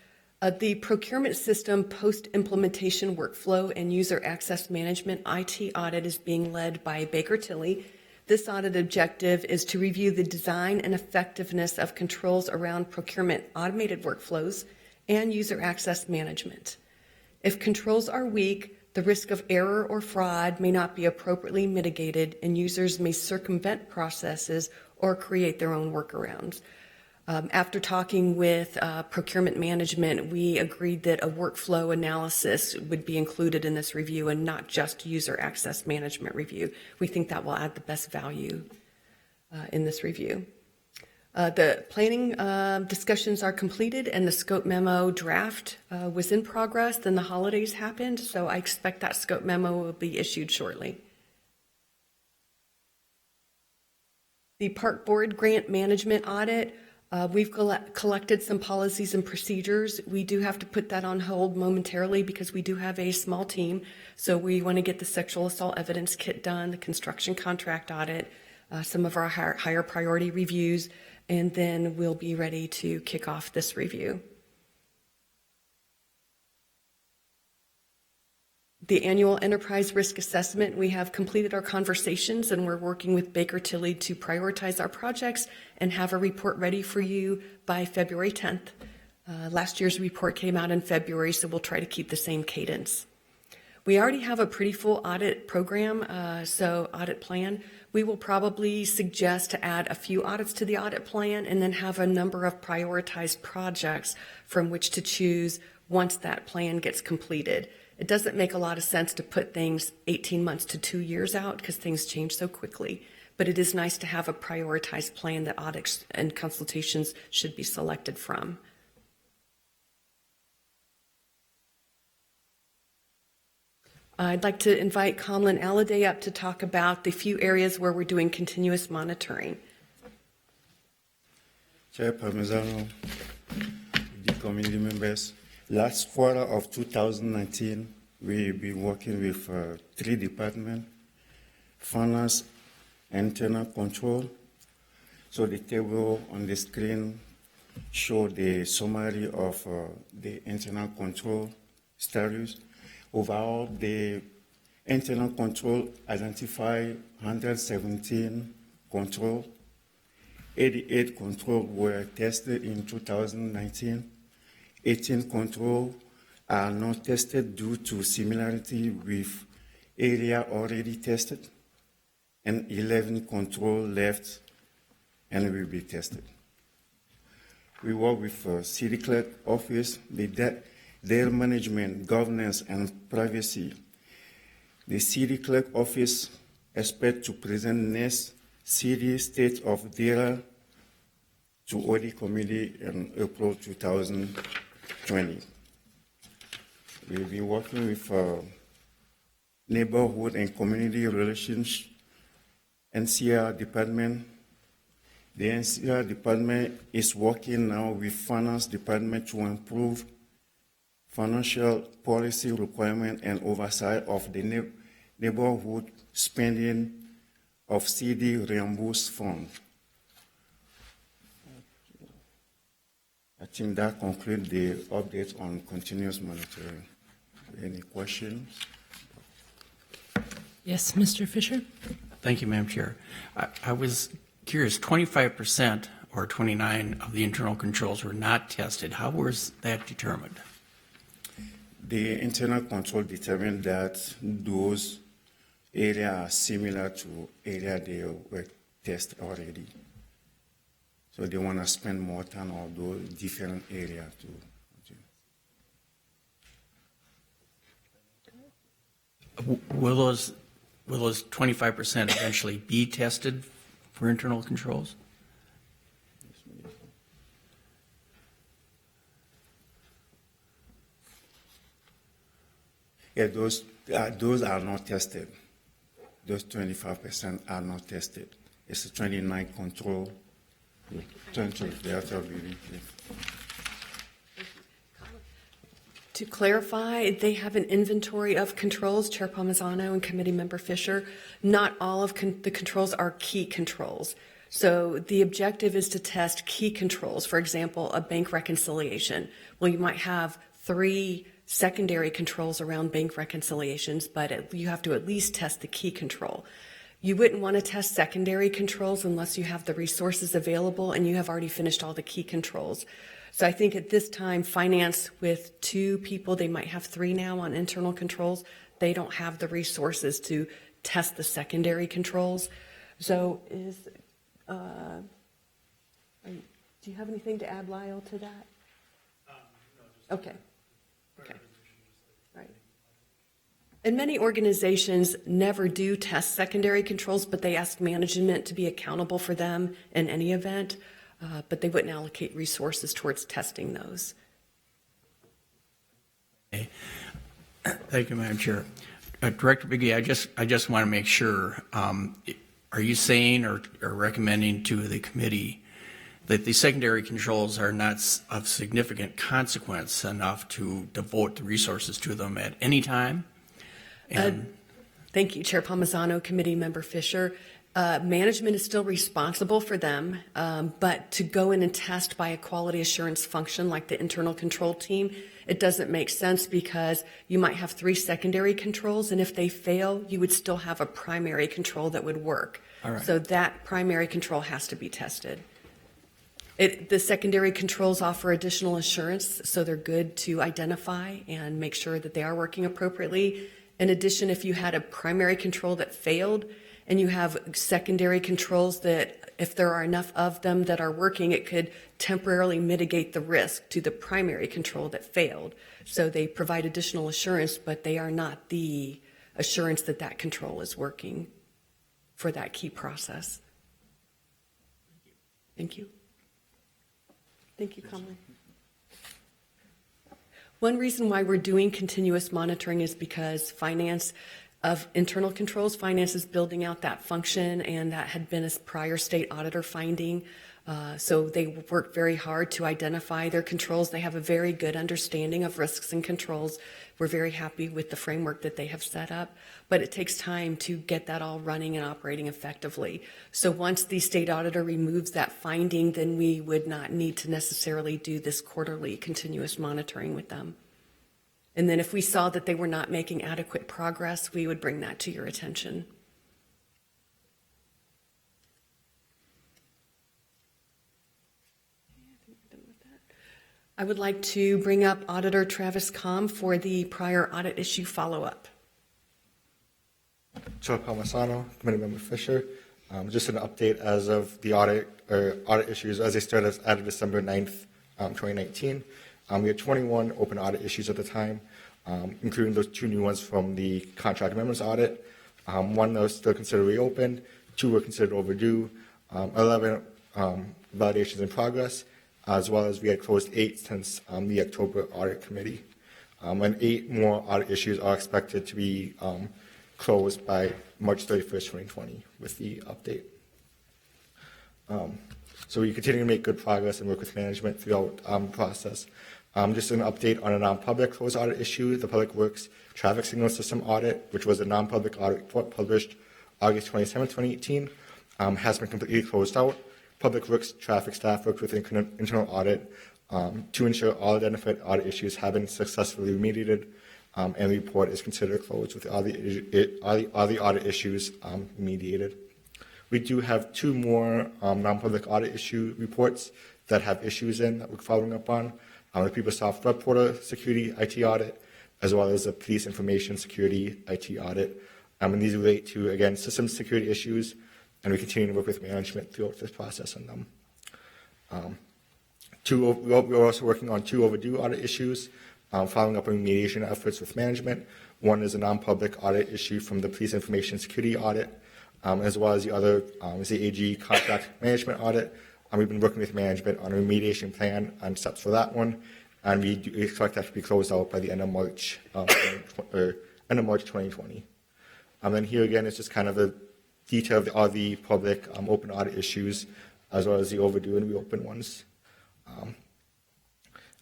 S2: The procurement system post-implementation workflow and user access management IT audit is being led by Baker Tilly. This audit objective is to review the design and effectiveness of controls around procurement automated workflows and user access management. If controls are weak, the risk of error or fraud may not be appropriately mitigated, and users may circumvent processes or create their own workarounds. After talking with procurement management, we agreed that a workflow analysis would be included in this review and not just user access management review. We think that will add the best value in this review. The planning discussions are completed and the scope memo draft was in progress. Then the holidays happened, so I expect that scope memo will be issued shortly. The Park Board Grant Management Audit, we've collected some policies and procedures. We do have to put that on hold momentarily because we do have a small team. So we want to get the sexual assault evidence kit done, the construction contract audit, some of our higher priority reviews, and then we'll be ready to kick off this review. The annual enterprise risk assessment, we have completed our conversations and we're working with Baker Tilly to prioritize our projects and have a report ready for you by February 10th. Last year's report came out in February, so we'll try to keep the same cadence. We already have a pretty full audit program, audit plan. We will probably suggest to add a few audits to the audit plan and then have a number of prioritized projects from which to choose once that plan gets completed. It doesn't make a lot of sense to put things 18 months to 2 years out because things change so quickly. But it is nice to have a prioritized plan that audits and consultations should be selected from. I'd like to invite Kamlin Alliday up to talk about the few areas where we're doing continuous monitoring.
S8: Chair Parmesano, the community members, last quarter of 2019, we've been working with 3 departments, finance, internal control. So the table on the screen shows the summary of the internal control status. Overall, the internal control identified 117 controls. 88 controls were tested in 2019. 18 controls are not tested due to similarity with area already tested, and 11 controls left and will be tested. We work with City Clerk Office, their management, governance, and privacy. The City Clerk Office expects to present next City State of Data to Audit Committee in April 2020. We'll be working with Neighborhood and Community Relations, NCR Department. The NCR Department is working now with Finance Department to improve financial policy requirement and oversight of the neighborhood spending of CD reimbursed funds. I think that concludes the update on continuous monitoring. Any questions?
S1: Yes, Mr. Fisher?
S3: Thank you, Madam Chair. I was curious, 25% or 29 of the internal controls were not tested. How was that determined?
S8: The internal control determined that those areas are similar to areas they were tested already. So they want to spend more time on those different areas too.
S3: Will those 25% eventually be tested for internal controls?
S8: Yeah, those are not tested. Those 25% are not tested. It's a 29 control. Turn to the outer building, please.
S2: To clarify, they have an inventory of controls, Chair Palmisano and Committee Member Fisher. Not all of the controls are key controls. So the objective is to test key controls. For example, a bank reconciliation. Well, you might have 3 secondary controls around bank reconciliations, but you have to at least test the key control. You wouldn't want to test secondary controls unless you have the resources available and you have already finished all the key controls. So I think at this time, finance with 2 people, they might have 3 now on internal controls. They don't have the resources to test the secondary controls. So do you have anything to add, Lyle, to that? No. Okay. Right. And many organizations never do test secondary controls, but they ask management to be accountable for them in any event. But they wouldn't allocate resources towards testing those.
S3: Okay. Thank you, Madam Chair. Director Biggie, I just want to make sure, are you saying or recommending to the committee that the secondary controls are not of significant consequence enough to devote the resources to them at any time? And
S2: Thank you, Chair Palmisano, Committee Member Fisher. Management is still responsible for them, but to go in and test by a quality assurance function like the internal control team, it doesn't make sense because you might have 3 secondary controls, and if they fail, you would still have a primary control that would work.
S3: All right.
S2: So that primary control has to be tested. The secondary controls offer additional assurance, so they're good to identify and make sure that they are working appropriately. In addition, if you had a primary control that failed, and you have secondary controls that, if there are enough of them that are working, it could temporarily mitigate the risk to the primary control that failed. So they provide additional assurance, but they are not the assurance that that control is working for that key process. Thank you. Thank you, Kamala. One reason why we're doing continuous monitoring is because finance of internal controls, finance is building out that function, and that had been a prior state auditor finding. So they work very hard to identify their controls. They have a very good understanding of risks and controls. We're very happy with the framework that they have set up, but it takes time to get that all running and operating effectively. So once the state auditor removes that finding, then we would not need to necessarily do this quarterly continuous monitoring with them. And then if we saw that they were not making adequate progress, we would bring that to your attention. I would like to bring up Auditor Travis Combe for the prior audit issue follow-up.
S7: Chair Palmisano, Committee Member Fisher. Just an update as of the audit issues as they started as of December 9th, 2019. We had 21 open audit issues at the time, including those 2 new ones from the contract amendments audit. 1 that was still considered reopened, 2 were considered overdue, 11 validations in progress, as well as we had closed 8 since the October audit committee. And 8 more audit issues are expected to be closed by March 31st, 2020 with the update. So we continue to make good progress and work with management throughout the process. Just an update on a non-public closed audit issue, the Public Works Traffic Signal System Audit, which was a non-public audit report published August 27, 2018, has been completely closed out. Public Works traffic staff worked with internal audit to ensure all identified audit issues have been successfully remediated, and the report is considered closed with all the audit issues remediated. We do have 2 more non-public audit issue reports that have issues in that we're following up on. The PeopleSoft Web Portal Security IT Audit, as well as the Police Information Security IT Audit. And these relate to, again, system security issues, and we continue to work with management throughout this process on them. We're also working on 2 overdue audit issues, following up on remediation efforts with management. One is a non-public audit issue from the Police Information Security Audit, as well as the other is the AG Contract Management Audit. We've been working with management on a remediation plan and steps for that one, and we expect that to be closed out by the end of March, 2020. And then here again, it's just kind of detail all the public open audit issues, as well as the overdue and reopen ones,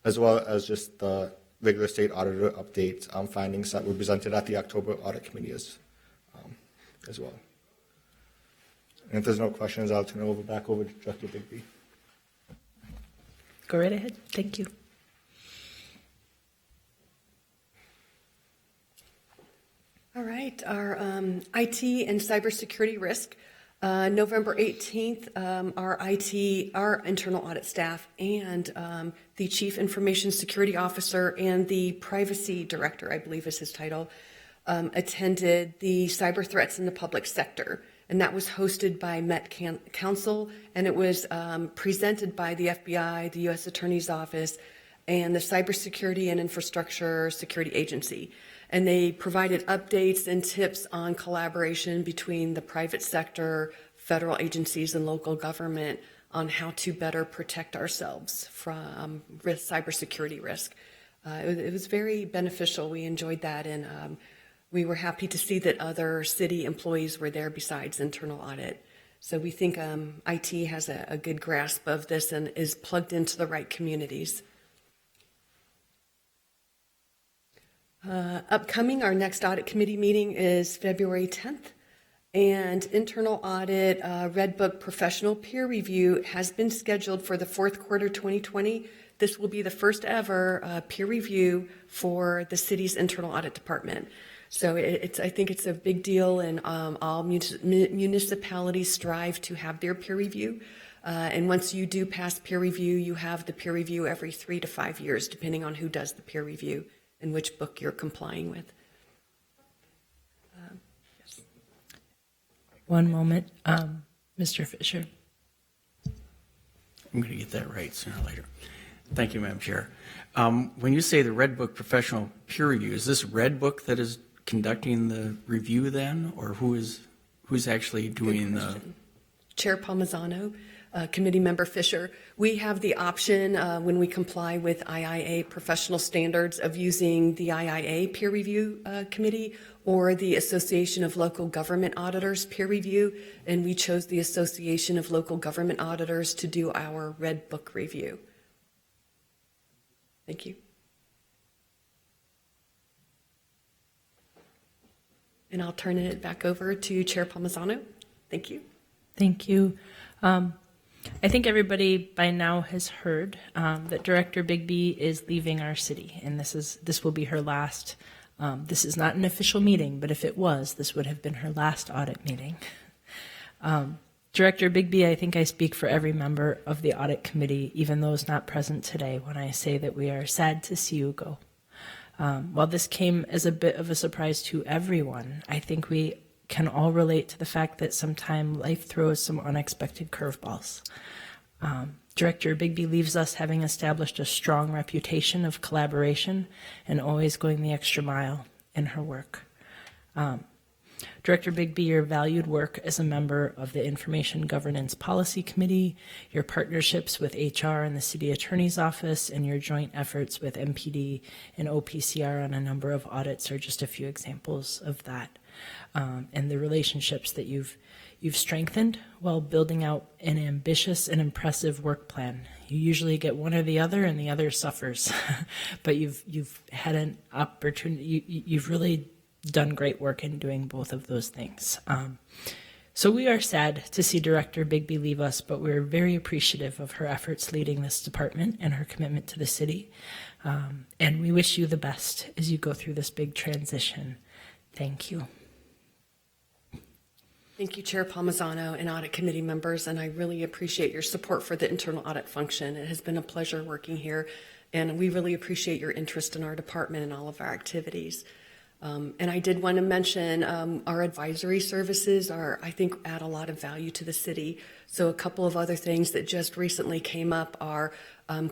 S7: as well as just the regular state auditor updates findings that were presented at the October audit committee as well. And if there's no questions, I'll turn it back over to Director Bigby.
S1: Go right ahead. Thank you.
S2: All right, our IT and cybersecurity risk. November 18th, our internal audit staff and the Chief Information Security Officer and the Privacy Director, I believe is his title, attended the cyber threats in the public sector. And that was hosted by Met Council, and it was presented by the FBI, the U.S. Attorney's Office, and the Cybersecurity and Infrastructure Security Agency. And they provided updates and tips on collaboration between the private sector, federal agencies, and local government on how to better protect ourselves from cybersecurity risk. It was very beneficial. We enjoyed that, and we were happy to see that other city employees were there besides internal audit. So we think IT has a good grasp of this and is plugged into the right communities. Upcoming, our next audit committee meeting is February 10th, and internal audit Red Book professional peer review has been scheduled for the fourth quarter 2020. This will be the first ever peer review for the city's internal audit department. So I think it's a big deal, and all municipalities strive to have their peer review. And once you do pass peer review, you have the peer review every 3 to 5 years, depending on who does the peer review and which book you're complying with. Yes.
S1: One moment, Mr. Fisher.
S3: I'm going to get that right sooner or later. Thank you, Madam Chair. When you say the Red Book professional peer review, is this Red Book that is conducting the review then, or who's actually doing the?
S2: Chair Palmisano, Committee Member Fisher, we have the option when we comply with IIA professional standards of using the IIA peer review committee or the Association of Local Government Auditors peer review, and we chose the Association of Local Government Auditors to do our Red Book review. Thank you. And I'll turn it back over to Chair Palmisano. Thank you.
S1: Thank you. I think everybody by now has heard that Director Bigby is leaving our city, and this will be her last. This is not an official meeting, but if it was, this would have been her last audit meeting. Director Bigby, I think I speak for every member of the audit committee, even those not present today, when I say that we are sad to see you go. While this came as a bit of a surprise to everyone, I think we can all relate to the fact that sometimes life throws some unexpected curveballs. Director Bigby leaves us having established a strong reputation of collaboration and always going the extra mile in her work. Director Bigby, your valued work as a member of the Information Governance Policy Committee, your partnerships with HR and the City Attorney's Office, and your joint efforts with MPD and OPCR on a number of audits are just a few examples of that. And the relationships that you've strengthened while building out an ambitious and impressive work plan. You usually get one or the other, and the other suffers. But you've had an opportunity. You've really done great work in doing both of those things. So we are sad to see Director Bigby leave us, but we're very appreciative of her efforts leading this department and her commitment to the city. And we wish you the best as you go through this big transition. Thank you.
S2: Thank you, Chair Palmisano and audit committee members, and I really appreciate your support for the internal audit function. It has been a pleasure working here, and we really appreciate your interest in our department and all of our activities. And I did want to mention our advisory services I think, add a lot of value to the city. So a couple of other things that just recently came up are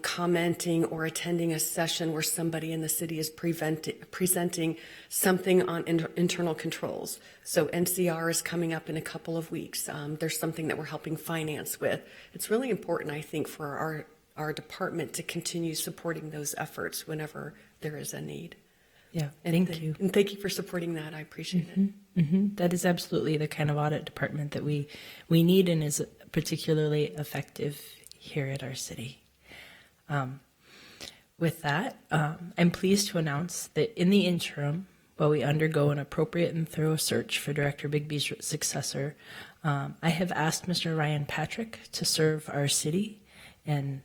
S2: commenting or attending a session where somebody in the city is presenting something on internal controls. So NCR is coming up in a couple of weeks. There's something that we're helping finance with. It's really important, I think, for our department to continue supporting those efforts whenever there is a need.
S1: Yeah, thank you.
S2: And thank you for supporting that. I appreciate it.
S1: That is absolutely the kind of audit department that we need and is particularly effective here at our city. With that, I'm pleased to announce that in the interim, while we undergo an appropriate and thorough search for Director Bigby's successor, I have asked Mr. Ryan Patrick to serve our city and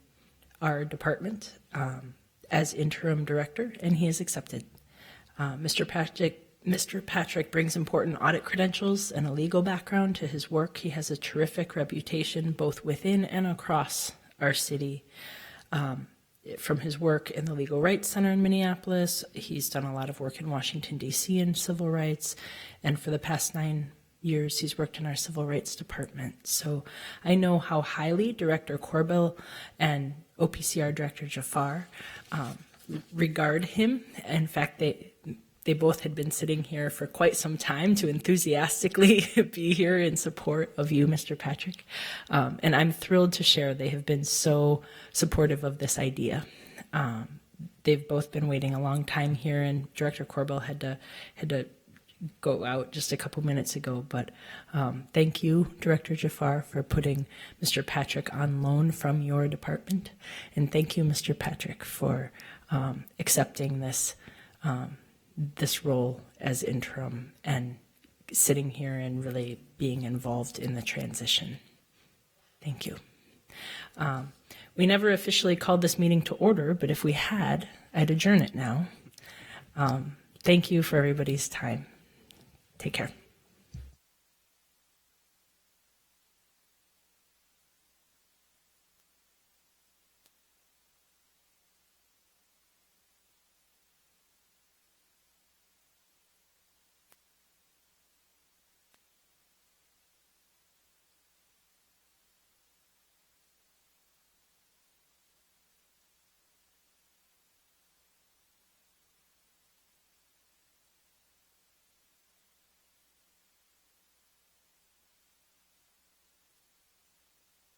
S1: our department as interim director, and he has accepted. Mr. Patrick brings important audit credentials and a legal background to his work. He has a terrific reputation both within and across our city. From his work in the Legal Rights Center in Minneapolis, he's done a lot of work in Washington, D.C. in civil rights, and for the past 9 years, he's worked in our civil rights department. So I know how highly Director Corbell and OPCR Director Jafar regard him. In fact, they both had been sitting here for quite some time to enthusiastically be here in support of you, Mr. Patrick. And I'm thrilled to share they have been so supportive of this idea. They've both been waiting a long time here, and Director Corbell had to go out just a couple minutes ago. But thank you, Director Jafar, for putting Mr. Patrick on loan from your department. And thank you, Mr. Patrick, for accepting this role as interim and sitting here and really being involved in the transition. Thank you. We never officially called this meeting to order, but if we had, I'd adjourn it now. Thank you for everybody's time. Take care.